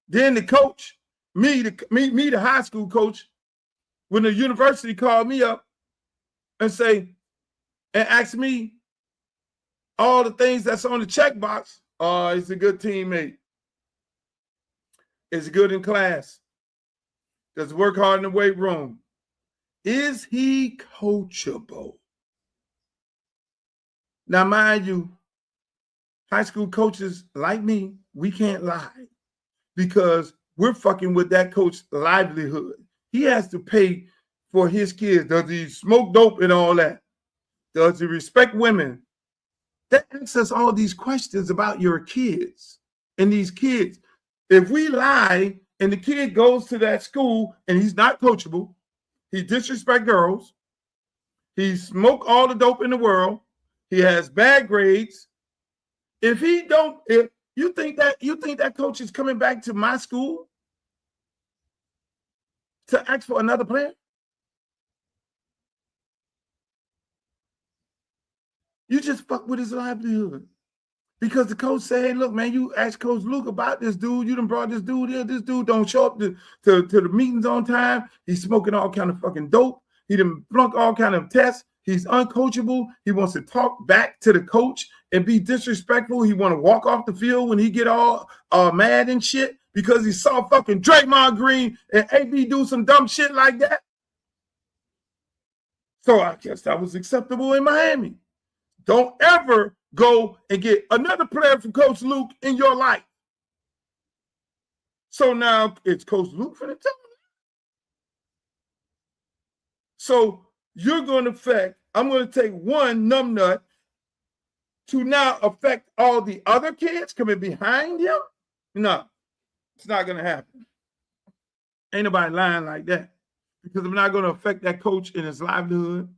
Then the coach, me, the high school coach, when the university called me up and asked me all the things that's on the checkbox. He's a good teammate. Is good in class. Does work hard in the weight room. Is he coachable? Now, mind you, high school coaches like me, we can't lie because we're fucking with that coach's livelihood. He has to pay for his kids. Does he smoke dope and all that? Does he respect women? That asks us all these questions about your kids. And these kids, if we lie and the kid goes to that school and he's not coachable, he disrespect girls, he smoke all the dope in the world, he has bad grades. If you think that coach is coming back to my school to ask for another player? You just fuck with his livelihood. Because the coach said, hey, look, man, you asked Coach Luke about this dude. You done brought this dude here. This dude don't show up to the meetings on time. He's smoking all kind of fucking dope. He done flunk all kind of tests. He's uncoachable. He wants to talk back to the coach and be disrespectful. He want to walk off the field when he get all mad and shit because he saw fucking Draymond Green and AB do some dumb shit like that. So I guess that was acceptable in Miami. Don't ever go and get another player from Coach Luke in your life. So now it's Coach Luke for the time. So I'm going to take one numbnut to now affect all the other kids coming behind him? No, it's not going to happen. Ain't nobody lying like that. Because I'm not going to affect that coach in his livelihood,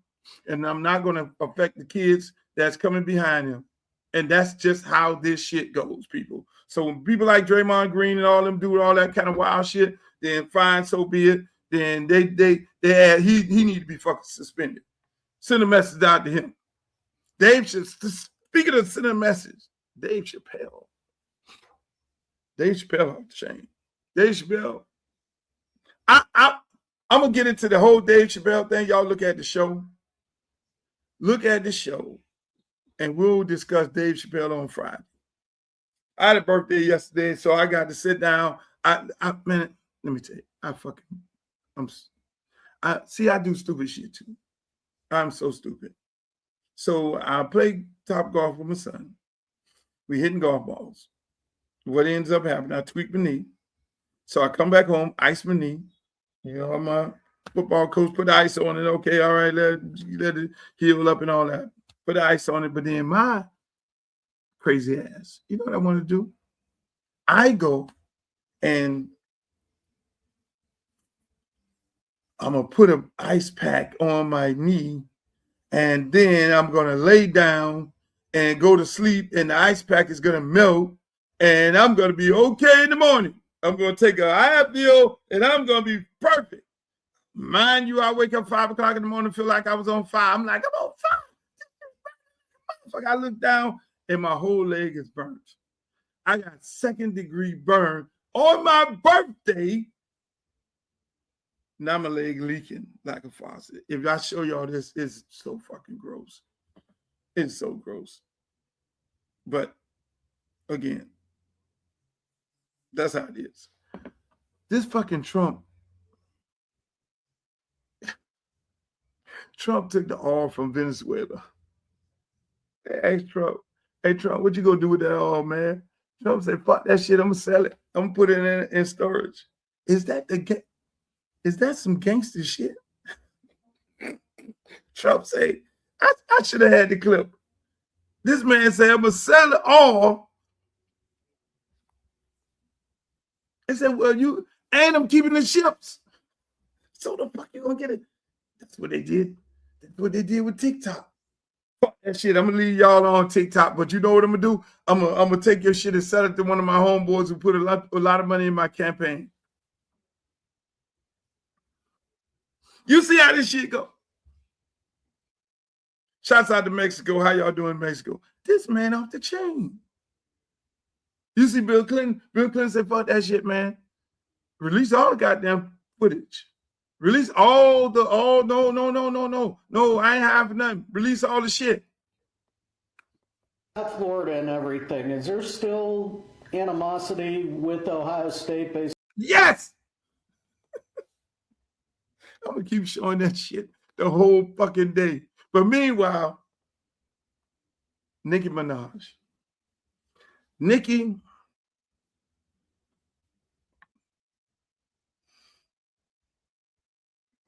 and I'm not going to affect the kids that's coming behind him. And that's just how this shit goes, people. So when people like Draymond Green and all them do all that kind of wild shit, then fine, so be it. Then he need to be fucking suspended. Send a message out to him. Speaking of sending a message, Dave Chappelle off the chain. Dave Chappelle. I'm gonna get into the whole Dave Chappelle thing. Y'all look at the show. Look at the show. And we'll discuss Dave Chappelle on Friday. I had a birthday yesterday, so I got to sit down. Man, let me tell you, I do stupid shit too. I'm so stupid. So I play top golf with my son. We hitting golf balls. What ends up happening, I tweak my knee. So I come back home, ice my knee. You know, my football coach put ice on it. Okay, all right, let it heal up and all that. Put the ice on it, but then my crazy ass, you know what I want to do? I go and I'm going to put an ice pack on my knee, and then I'm going to lay down and go to sleep, and the ice pack is going to melt, and I'm going to be okay in the morning. I'm going to take a Advil, and I'm going to be perfect. Mind you, I wake up 5 o'clock in the morning, feel like I was on fire. I'm like, I'm on fire. I look down and my whole leg is burnt. I got 2nd-degree burn on my birthday. Now my leg leaking like a faucet. If I show y'all this, it's so fucking gross. It's so gross. But again, that's how it is. This fucking Trump took the oil from Venezuela. They asked Trump, hey Trump, what you gonna do with that oil, man? Trump said, fuck that shit, I'm gonna sell it. I'm gonna put it in storage. Is that some gangster shit? Trump said, I should have had the clip. This man said, I'm gonna sell it all. He said, well, I'm keeping the ships. So the fuck you gonna get it? That's what they did. That's what they did with TikTok. Fuck that shit. I'm gonna leave y'all on TikTok, but you know what I'm gonna do? I'm gonna take your shit and sell it to one of my homeboys who put a lot of money in my campaign. You see how this shit go? Shouts out to Mexico. How y'all doing in Mexico? This man off the chain. You see Bill Clinton? Bill Clinton said, fuck that shit, man. Release all the goddamn footage. Release no, I ain't having nothing. Release all the shit. Florida and everything, is there still animosity with Ohio State based? Yes! I'm gonna keep showing that shit the whole fucking day. But meanwhile, Nicki Minaj. Nicki,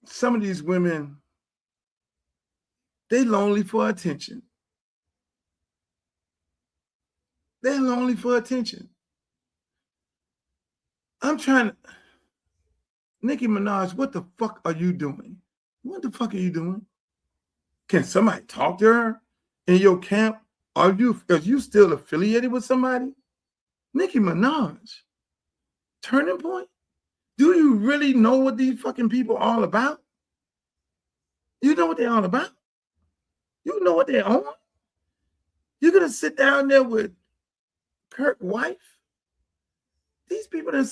some of these women, they lonely for attention. They're lonely for attention. I'm trying to, Nicki Minaj, what the fuck are you doing? What the fuck are you doing? Can somebody talk to her in your camp? Are you still affiliated with somebody? Nicki Minaj, Turning Point? Do you really know what these fucking people are all about? You know what they're all about? You know what they're on? You're gonna sit down there with Kirk's wife? These people done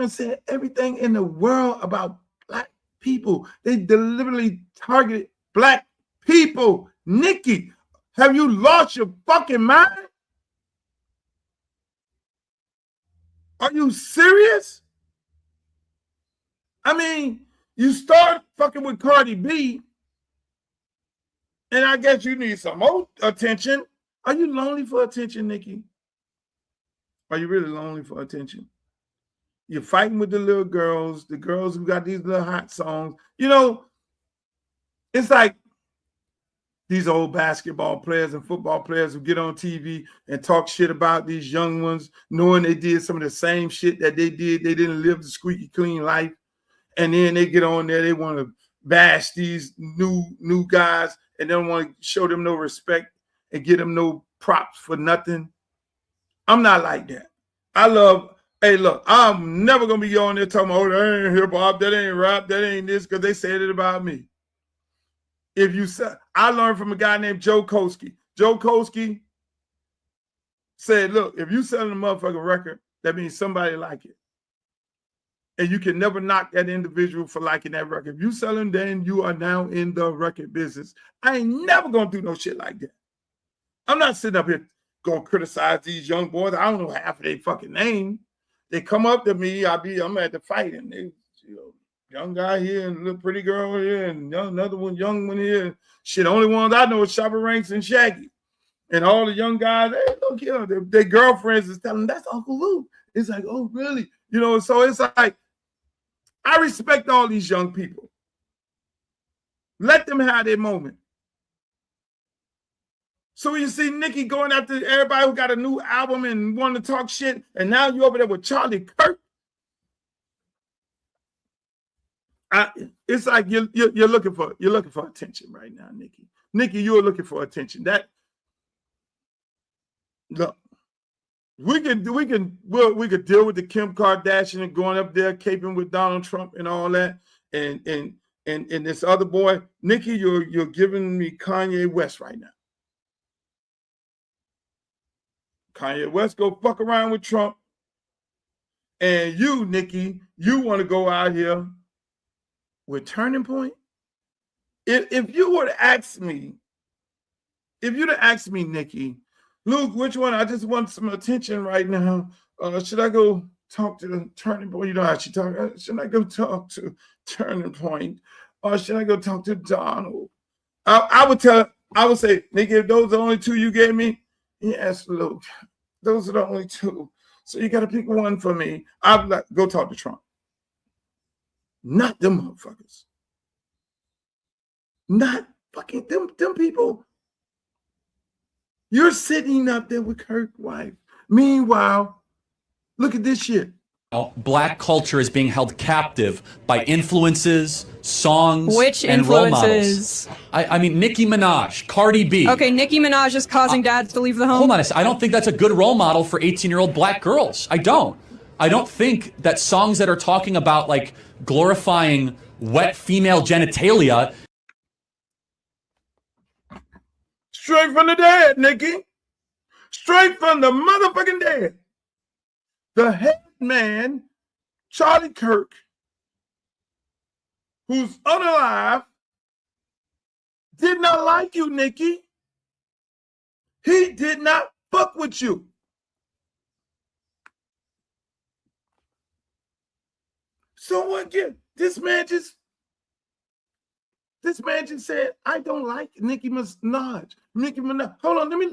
said everything in the world about black people. They deliberately targeted black people. Nicki, have you lost your fucking mind? Are you serious? I mean, you start fucking with Cardi B, and I guess you need some more attention. Are you lonely for attention, Nicki? Are you really lonely for attention? You're fighting with the little girls, the girls who got these little hot songs. You know, it's like these old basketball players and football players who get on TV and talk shit about these young ones, knowing they did some of the same shit that they did. They didn't live the squeaky clean life. And then they get on there, they want to bash these new guys and they don't want to show them no respect and get them no props for nothing. I'm not like that. Hey, look, I'm never going to be on there talking about, oh, that ain't hip hop, that ain't rap, that ain't this, because they said it about me. I learned from a guy named Joe Koski. Joe Koski said, look, if you selling a motherfucking record, that means somebody like it. And you can never knock that individual for liking that record. If you selling, then you are now in the record business. I ain't never going to do no shit like that. I'm not sitting up here going to criticize these young boys. I don't know half of their fucking name. They come up to me, I'm at the fight, and they, young guy here and little pretty girl here and another one, young one here. Shit, the only ones I know is Shabba Ranks and Shaggy. And all the young guys, hey, look here, their girlfriends is telling them, that's Uncle Luke. It's like, oh, really? So it's like, I respect all these young people. Let them have their moment. So you see Nicki going after everybody who got a new album and wanting to talk shit, and now you over there with Charlie Kirk. It's like you're looking for attention right now, Nicki. Nicki, you're looking for attention. Look, we could deal with the Kim Kardashian and going up there caping with Donald Trump and all that, and this other boy, Nicki, you're giving me Kanye West right now. Kanye West go fuck around with Trump, and you, Nicki, you want to go out here with Turning Point. If you were to ask me, Nicki, Luke, which one? I just want some attention right now. Should I go talk to the Turning Point? You know how she talk. Should I go talk to Turning Point, or should I go talk to Donald? I would say, Nikki, if those are the only two you gave me, yes, Luke, those are the only two. So you got to pick one for me. I'd like go talk to Trump. Not them motherfuckers. Not fucking them people. You're sitting up there with Kirk's wife. Meanwhile, look at this shit. Black culture is being held captive by influences, songs, Which and role influences? models. I mean, Nicki Minaj, Cardi B. Okay, Nicki Minaj is causing dads to leave the home. Hold on a second. I don't think that's a good role model for 18-year-old black girls. I don't think that songs that are talking about like glorifying wet female genitalia. Straight from the dead, Nikki. Straight from the motherfucking dead. The head man, Charlie Kirk, who's unalive, did not like you, Nikki. He did not fuck with you. So what? This man just said, I don't like Nicki Minaj. Nicki Minaj. Hold on, let me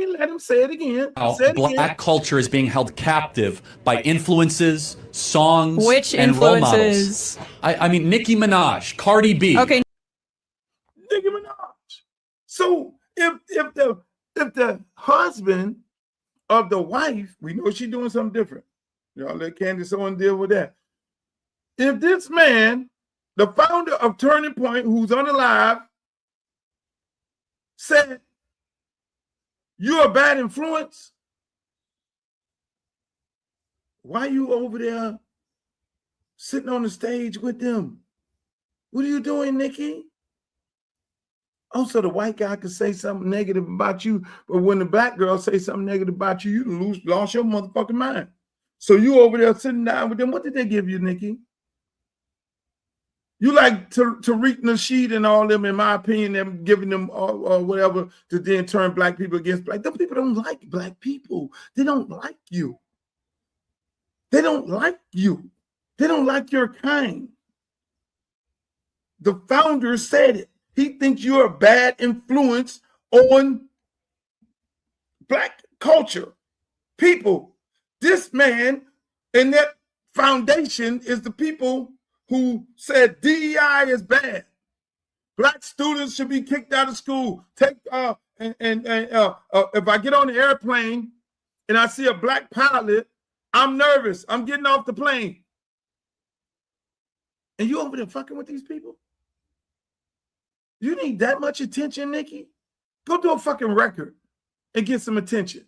let him say it again. Black culture is being held captive by influences, songs, Which and role influences? models. I mean, Nicki Minaj, Cardi B. Okay. Nicki Minaj. So if the husband of the wife, we know she's doing something different. Y'all let Candace Owens deal with that. If this man, the founder of Turning Point, who's unalive, said, you're a bad influence, why are you over there sitting on the stage with them? What are you doing, Nikki? Also, the white guy could say something negative about you, but when the black girl say something negative about you, you lost your motherfucking mind. So you over there sitting down with them. What did they give you, Nikki? You like Tariq Nasheed and all them, in my opinion, them giving them whatever to then turn black people against black. Them people don't like black people. They don't like you. They don't like you. They don't like your kind. The founder said it. He thinks you're a bad influence on black culture. People, this man and that foundation is the people who said DEI is bad. Black students should be kicked out of school. If I get on the airplane and I see a black pilot, I'm nervous. I'm getting off the plane. And you over there fucking with these people? You need that much attention, Nikki? Go do a fucking record and get some attention.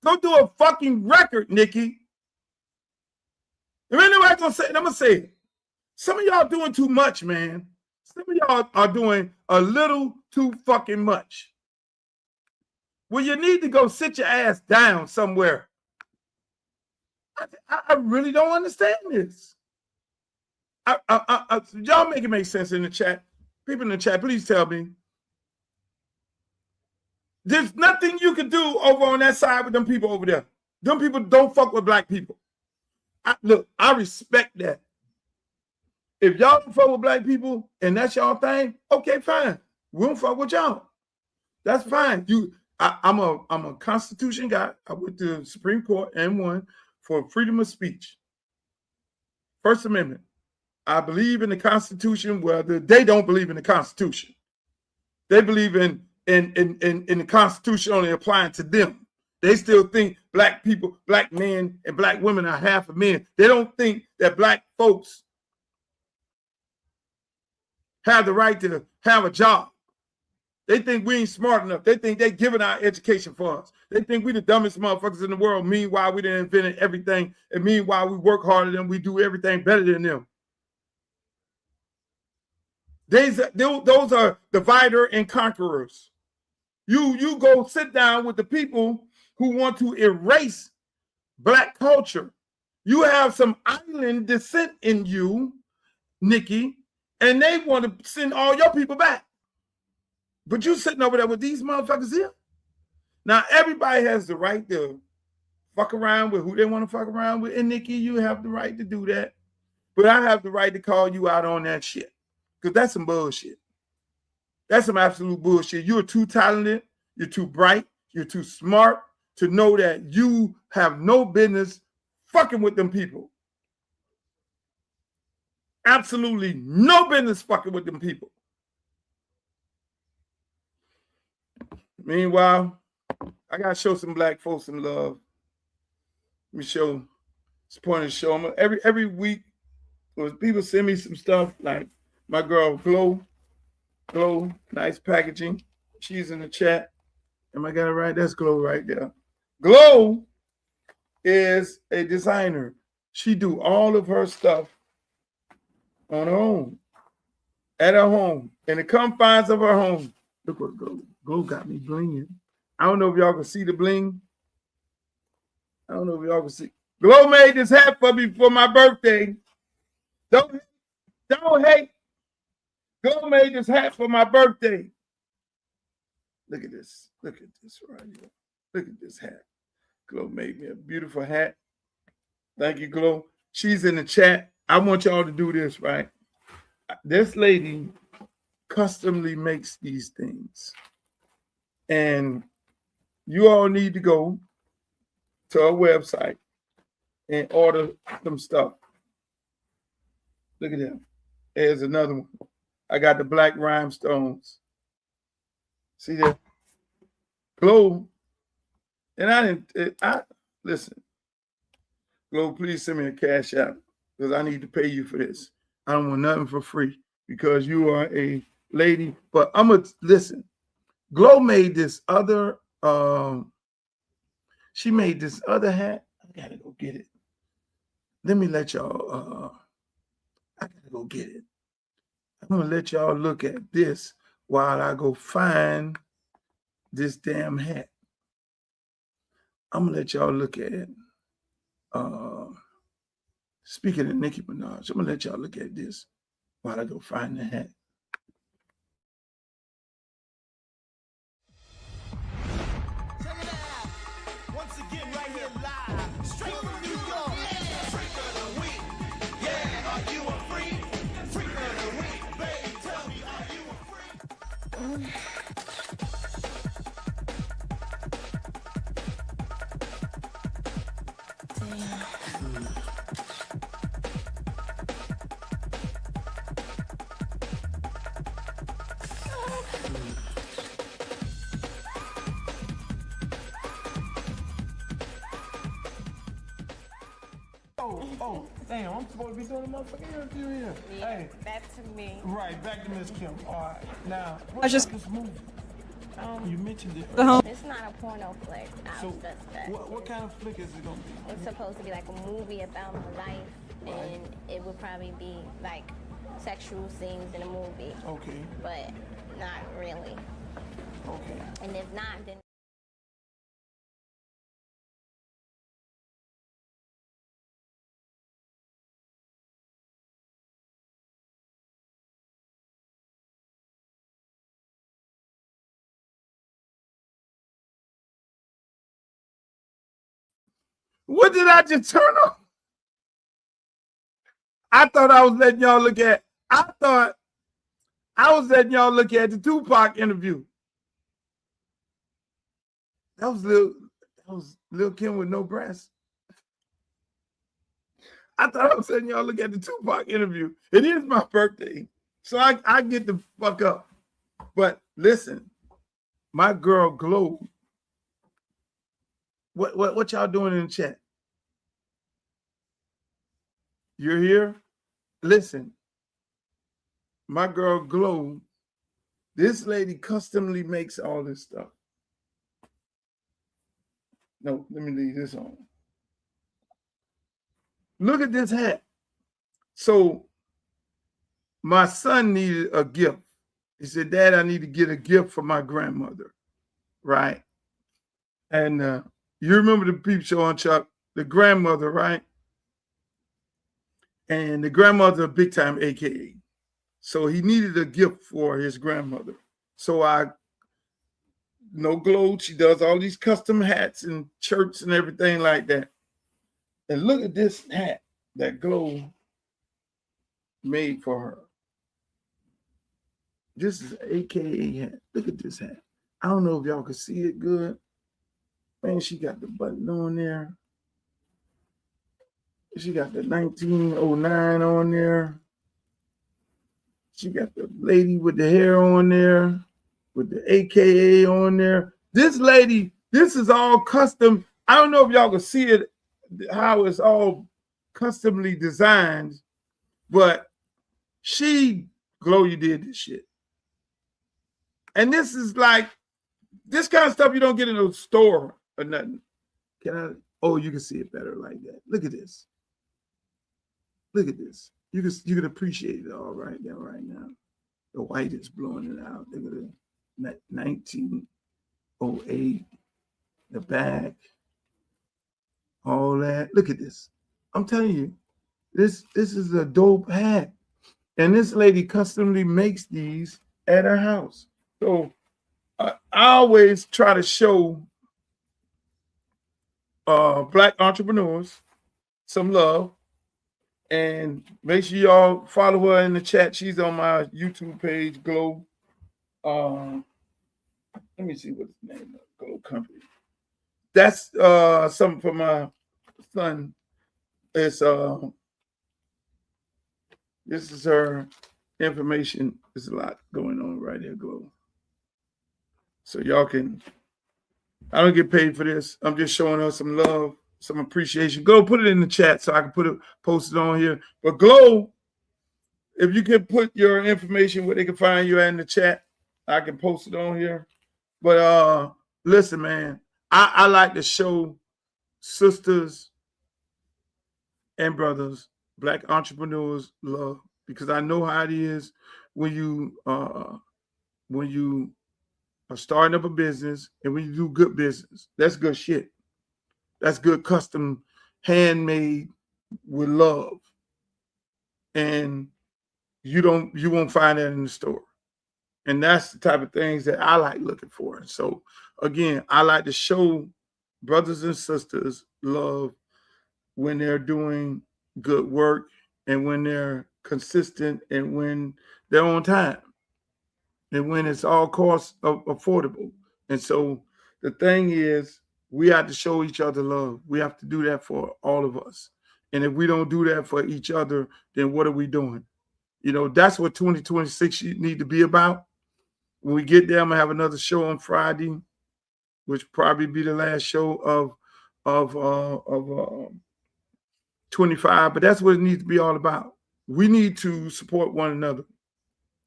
Go do a fucking record, Nikki. If anybody's gonna say it, I'm gonna say it. Some of y'all doing too much, man. Some of y'all are doing a little too fucking much. Well, you need to go sit your ass down somewhere. I really don't understand this. Y'all make it make sense in the chat. People in the chat, please tell me. There's nothing you can do over on that side with them people over there. Them people don't fuck with black people. Look, I respect that. If y'all don't fuck with black people and that's y'all thing, okay, fine. We don't fuck with y'all. That's fine. I'm a Constitution guy. I went to the Supreme Court and won for freedom of speech. First Amendment. I believe in the Constitution. Well, they don't believe in the Constitution. They believe in the Constitution only applying to them. They still think black people, black men, and black women are half of men. They don't think that black folks have the right to have a job. They think we ain't smart enough. They think they're giving our education for us. They think we the dumbest motherfuckers in the world. Meanwhile, we done invented everything. And meanwhile, we work harder than we do everything better than them. Those are divider and conquerors. You go sit down with the people who want to erase black culture. You have some island descent in you, Nikki, and they want to send all your people back. But you sitting over there with these motherfuckers here. Now, everybody has the right to fuck around with who they want to fuck around with. And Nicki, you have the right to do that. But I have the right to call you out on that shit. Because that's some bullshit. That's some absolute bullshit. You're too talented. You're too bright. You're too smart to know that you have no business fucking with them people. Absolutely no business fucking with them people. Meanwhile, I gotta show some black folks some love. Let me show. It's point to show them every week. People send me some stuff like my girl Glow, nice packaging. She's in the chat. Am I got it right? That's Glow right there. Glow is a designer. She do all of her stuff on her own, at her home, in the confines of her home. Look what Glow got me blinging. I don't know if y'all can see the bling. I don't know if y'all can see. Glow made this hat for me for my birthday. Don't hate. Glow made this hat for my birthday. Look at this. Look at this right here. Look at this hat. Glow made me a beautiful hat. Thank you, Glow. She's in the chat. I want y'all to do this, right? This lady customly makes these things. And you all need to go to her website and order some stuff. Look at that. There's another one. I got the black rhinestones. See that? Glow. And listen. Glow, please send me a cash app because I need to pay you for this. I don't want nothing for free because you are a lady. But I'm going to listen. Glow made this other, she made this other hat. I got to go get it. Let me let y'all, I got to go get it. I'm going to let y'all look at this while I go find this damn hat. I'm going to let y'all look at it. Speaking of Nicki Minaj, I'm going to let y'all look at this while I go find the hat. Check it out. Once again, right here live. Straight from New York. Freak of the week. Yeah, are you a freak? Freak of the week. Baby, tell me, are you a freak? Oh, damn, I'm supposed to be doing a motherfucking interview here. Yeah, Hey, back to me. right, back to Miss Kim. All right, now, I what just- about this movie? You mentioned it. The home. It's not a porno flick. So, I'll stress that. what kind of flick is it gonna be? It's supposed to be like a movie about my life, and it would probably be like sexual scenes in a movie, Okay, but not really. okay. And if not, then What did I just turn on? I thought I was letting y'all look at, the Tupac interview. That was Lil Kim with no breasts. I thought I was letting y'all look at the Tupac interview. It is my birthday, so I get the fuck up. But listen, my girl Glow. What y'all doing in the chat? You're here? Listen, my girl Glow, this lady customly makes all this stuff. No, let me leave this on. Look at this hat. So my son needed a gift. He said, Dad, I need to get a gift for my grandmother, right? And you remember the Peep Show on Chuck, the grandmother, right? And the grandmother, big time AKA. So he needed a gift for his grandmother. So no glow. She does all these custom hats and shirts and everything like that. And look at this hat that Glow made for her. This is an AKA hat. Look at this hat. I don't know if y'all can see it good. Man, she got the button on there. She got the 1909 on there. She got the lady with the hair on there, with the AKA on there. This lady, this is all custom. I don't know if y'all can see it, how it's all customly designed, but Glow, you did this shit. And this is like, this kind of stuff you don't get in a store or nothing. Oh, you can see it better like that. Look at this. Look at this. You can appreciate it all right there, right now. The white is blowing it out. Look at it. 1908. The back. All that. Look at this. I'm telling you, this is a dope hat. And this lady customly makes these at her house. So I always try to show Black entrepreneurs some love. And make sure y'all follow her in the chat. She's on my YouTube page, Glow. Let me see what's the name of Glow Company. That's something for my son. It's this is her information. There's a lot going on right here, Glow. So y'all can, I don't get paid for this. I'm just showing her some love, some appreciation. Go put it in the chat so I can post it on here. But Glow, if you can put your information where they can find you in the chat, I can post it on here. But listen, man, I like to show sisters and brothers, Black entrepreneurs, love, because I know how it is when you are starting up a business and when you do good business. That's good shit. That's good custom, handmade with love. And you won't find that in the store. And that's the type of things that I like looking for. And so again, I like to show brothers and sisters love when they're doing good work and when they're consistent and when they're on time and when it's all cost affordable. And so the thing is, we have to show each other love. We have to do that for all of us. And if we don't do that for each other, then what are we doing? You know, that's what 2026 need to be about. When we get there, I'm gonna have another show on Friday, which probably be the last show of 25. But that's what it needs to be all about. We need to support one another.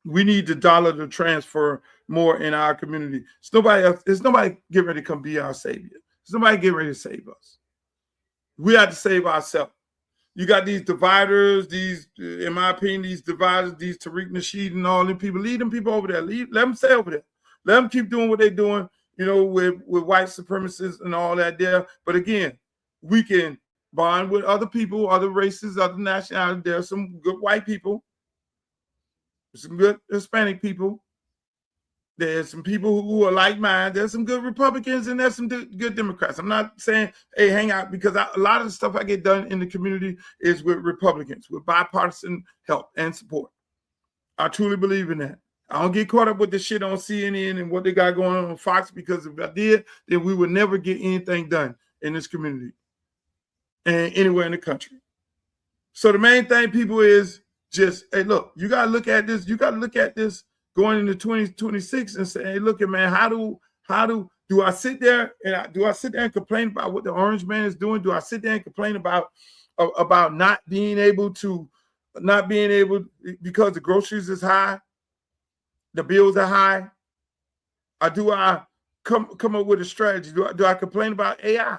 We need the dollar to transfer more in our community. It's nobody else. There's nobody getting ready to come be our savior. There's nobody getting ready to save us. We have to save ourselves. You got these dividers, in my opinion, these dividers, these Tariq Nasheed and all them people. Leave them people over there. Let them stay over there. Let them keep doing what they're doing, you know, with white supremacists and all that there. But again, we can bond with other people, other races, other nationalities. There are some good white people, some good Hispanic people. There's some people who are like mine. There's some good Republicans and there's some good Democrats. I'm not saying, hey, hang out, because a lot of the stuff I get done in the community is with Republicans, with bipartisan help and support. I truly believe in that. I don't get caught up with the shit on CNN and what they got going on Fox, because if I did, then we would never get anything done in this community and anywhere in the country. So the main thing, people, is just, hey, look, you got to look at this. You got to look at this going into 2026 and say, hey, look, man, how do I sit there and complain about what the orange man is doing? Do I sit there and complain about not being able because the groceries is high, the bills are high? Or do I come up with a strategy? Do I complain about AI?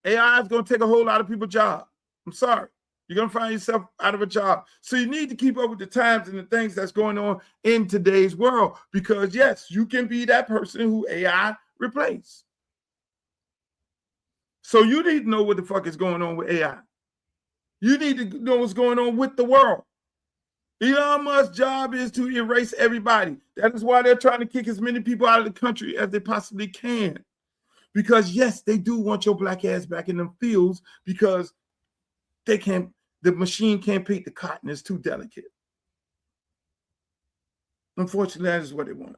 AI is going to take a whole lot of people's jobs. I'm sorry. You're going to find yourself out of a job. So you need to keep up with the times and the things that's going on in today's world, because yes, you can be that person who AI replaced. So you need to know what the fuck is going on with AI. You need to know what's going on with the world. Elon Musk's job is to erase everybody. That is why they're trying to kick as many people out of the country as they possibly can. Because yes, they do want your black ass back in them fields because the machine can't pick the cotton. It's too delicate. Unfortunately, that is what they want.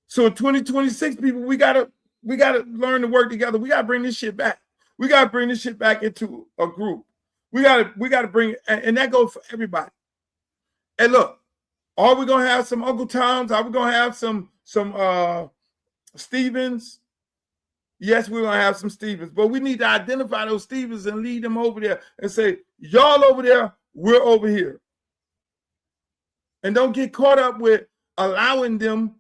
So in 2026, people, we gotta learn to work together. We gotta bring this shit back. We gotta bring this shit back into a group. We gotta bring, and that goes for everybody. And look, are we gonna have some Uncle Toms? Are we gonna have some Stevens? Yes, we're gonna have some Stevens, but we need to identify those Stevens and lead them over there and say, y'all over there, we're over here. And don't get caught up with allowing them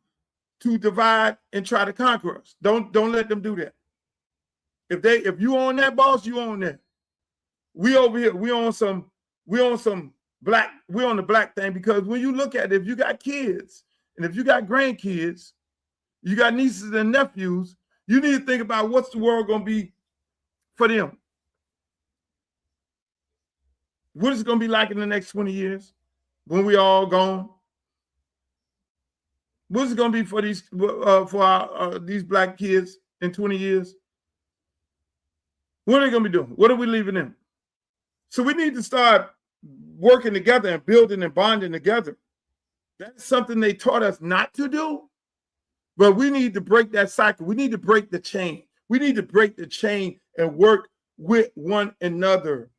to divide and try to conquer us. Don't let them do that. If you own that, boss, you own that. We over here, we on the black thing, because when you look at it, if you got kids and if you got grandkids, you got nieces and nephews, you need to think about what's the world gonna be for them. What is it gonna be like in the next 20 years when we all gone? What's it gonna be for these these black kids in 20 years? What are they gonna be doing? What are we leaving them? So we need to start working together and building and bonding together. That's something they taught us not to do, but we need to break that cycle. We need to break the chain. We need to break the chain and work with one another.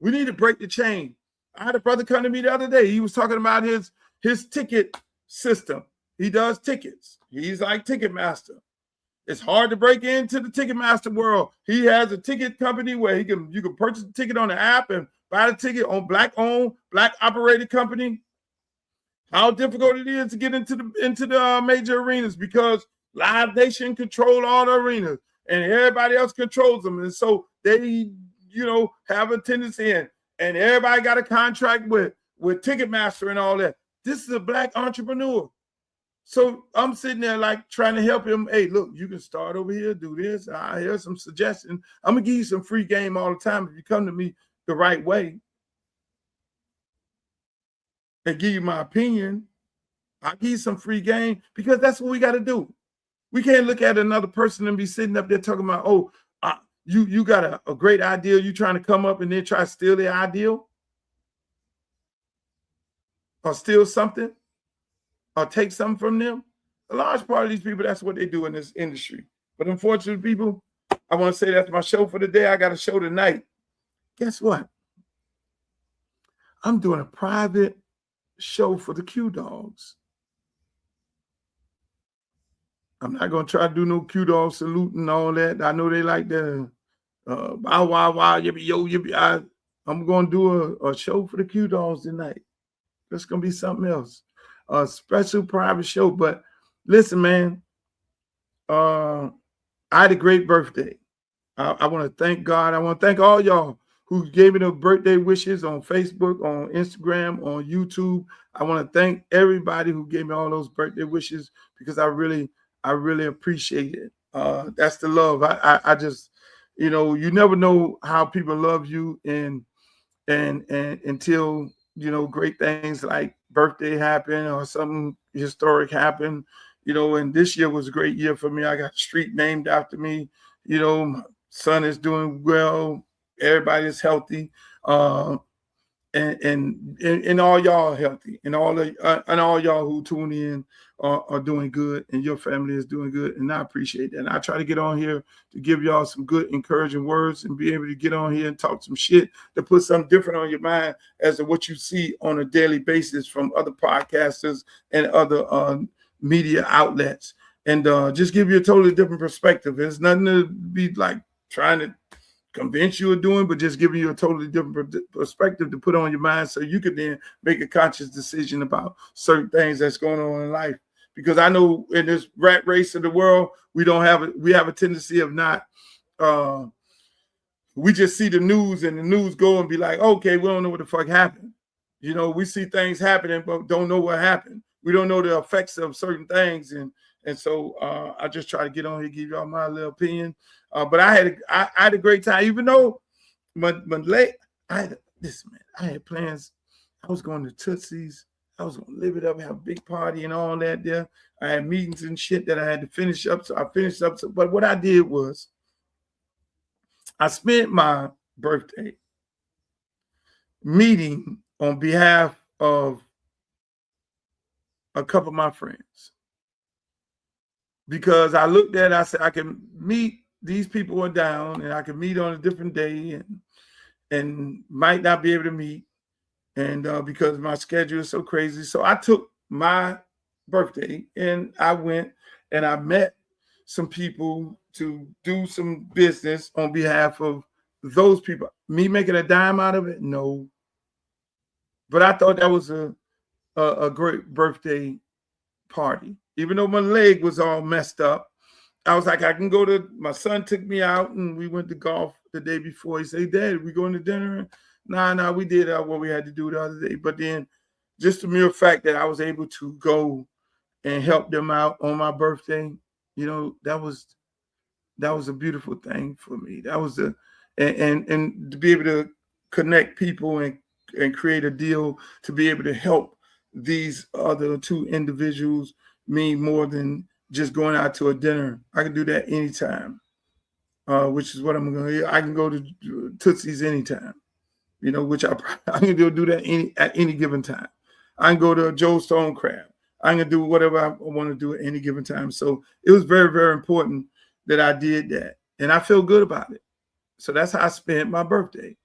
We need to break the chain. I had a brother come to me the other day. He was talking about his ticket system. He does tickets. He's like Ticketmaster. It's hard to break into the Ticketmaster world. He has a ticket company where you can purchase a ticket on the app and buy the ticket on black-owned, black-operated company. How difficult it is to get into the major arenas, because Live Nation control all the arenas and everybody else controls them. And so they, have a tendency in, and everybody got a contract with Ticketmaster and all that. This is a black entrepreneur. So I'm sitting there like trying to help him. Hey, look, you can start over here, do this. Here's some suggestions. I'm gonna give you some free game all the time if you come to me the right way and give you my opinion. I'll give you some free game, because that's what we got to do. We can't look at another person and be sitting up there talking about, oh, you got a great idea. You trying to come up and then try to steal their ideal or steal something or take something from them. A large part of these people, that's what they do in this industry. But unfortunately, people, I want to say that's my show for the day. I got a show tonight. Guess what? I'm doing a private show for the Q Dogs. I'm not going to try to do no Q Dog salute and all that. I know they like the bow wow wow yippee yo yippee. I'm going to do a show for the Q Dogs tonight. That's going to be something else. A special private show. But listen, man, I had a great birthday. I want to thank God. I want to thank all y'all who gave me the birthday wishes on Facebook, on Instagram, on YouTube. I want to thank everybody who gave me all those birthday wishes, because I really appreciate it. That's the love. I just, you never know how people love you, and until great things like birthday happen or something historic happen, and this year was a great year for me. I got a street named after me. My son is doing well. Everybody is healthy. And all y'all healthy, and all y'all who tune in are doing good, and your family is doing good, and I appreciate that. And I try to get on here to give y'all some good, encouraging words, and be able to get on here and talk some shit to put something different on your mind as to what you see on a daily basis from other podcasters and other media outlets, and just give you a totally different perspective. It's nothing to be like trying to convince you of doing, but just giving you a totally different perspective to put on your mind, so you could then make a conscious decision about certain things that's going on in life. Because I know in this rat race of the world, we have a tendency of not, we just see the news and the news go and be like, okay, we don't know what the fuck happened. We see things happening, but don't know what happened. We don't know the effects of certain things. And so I just try to get on here, give y'all my little opinion. But I had a great time, even though I had plans. I was going to Tootsie's. I was gonna live it up, have a big party and all that there. I had meetings and shit that I had to finish up. So I finished up. But what I did was I spent my birthday meeting on behalf of a couple of my friends. Because I looked at it, I said, I can meet these people who are down and I can meet on a different day and might not be able to meet. And because my schedule is so crazy. So I took my birthday and I went and I met some people to do some business on behalf of those people. Me making a dime out of it? No. But I thought that was a great birthday party. Even though my leg was all messed up, I was like, I can go to, my son took me out and we went to golf the day before. He said, Dad, we going to dinner? Nah, we did what we had to do the other day. But then just the mere fact that I was able to go and help them out on my birthday, you know, that was a beautiful thing for me. That was and to be able to connect people and create a deal to be able to help these other two individuals mean more than just going out to a dinner. I can do that anytime, which is what I'm going to do. I can go to Tootsie's anytime, you know, which I can do that at any given time. I can go to Joe Stone Crab. I can do whatever I want to do at any given time. So it was very, very important that I did that. And I feel good about it. So that's how I spent my birthday,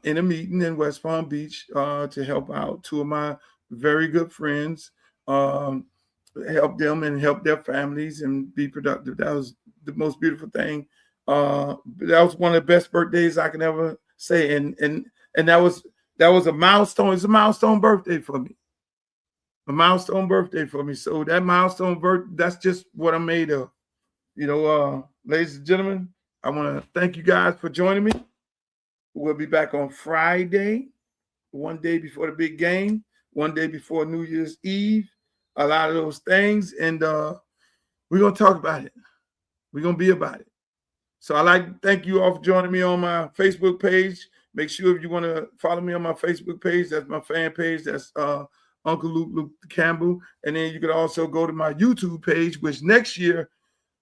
in a meeting in West Palm Beach to help out two of my very good friends, help them and help their families and be productive. That was the most beautiful thing. That was one of the best birthdays I can ever say. And that was a milestone. It's a milestone birthday for me. A milestone birthday for me. So that milestone birthday, that's just what I'm made of. You know, ladies and gentlemen, I want to thank you guys for joining me. We'll be back on Friday, one day before the big game, one day before New Year's Eve, a lot of those things. And we're going to talk about it. We're going to be about it. So I'd like to thank you all for joining me on my Facebook page. Make sure if you want to follow me on my Facebook page, that's my fan page. That's Uncle Luke Campbell. And then you can also go to my YouTube page, which next year,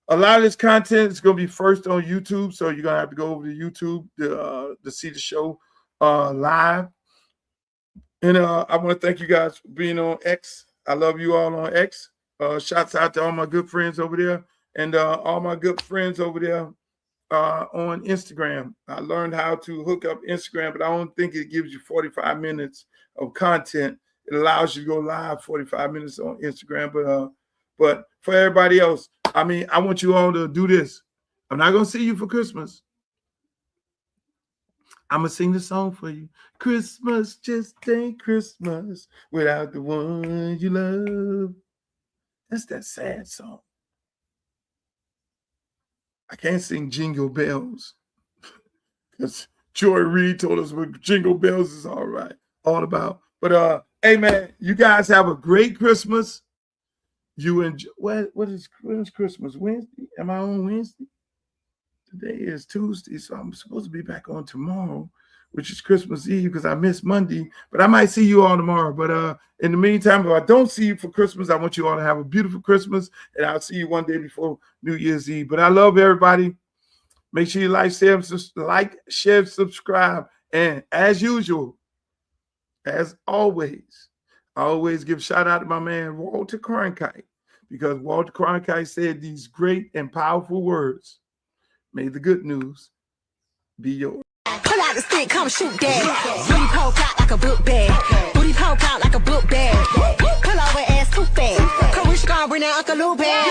a lot of this content is going to be first on YouTube. So you're going to have to go over to YouTube to see the show live. And I want to thank you guys for being on X. I love you all on X. Shouts out to all my good friends over there and all my good friends over there on Instagram. I learned how to hook up Instagram, but I don't think it gives you 45 minutes of content. It allows you to go live 45 minutes on Instagram. But for everybody else, I mean, I want you all to do this. I'm not going to see you for Christmas. I'm going to sing the song for you. Christmas just ain't Christmas without the one you love. That's that sad song. I can't sing Jingle Bells because Joy Reid told us what Jingle Bells is all about. But hey man, you guys have a great Christmas. You enjoy. When is Christmas? Wednesday? Am I on Wednesday? Today is Tuesday, so I'm supposed to be back on tomorrow, which is Christmas Eve because I missed Monday. But I might see you all tomorrow. But in the meantime, if I don't see you for Christmas, I want you all to have a beautiful Christmas, and I'll see you one day before New Year's Eve. But I love everybody. Make sure you like, share, subscribe, and as usual, as always, I always give shout out to my man Walter Cronkite, because Walter Cronkite said these great and powerful words. May the good news be yours. Pull out the stick, come shoot that. Booty poke out like a book bag. Booty poke out like a book bag. Pull over ass too fast. Carisha gonna bring that Uncle Lou back.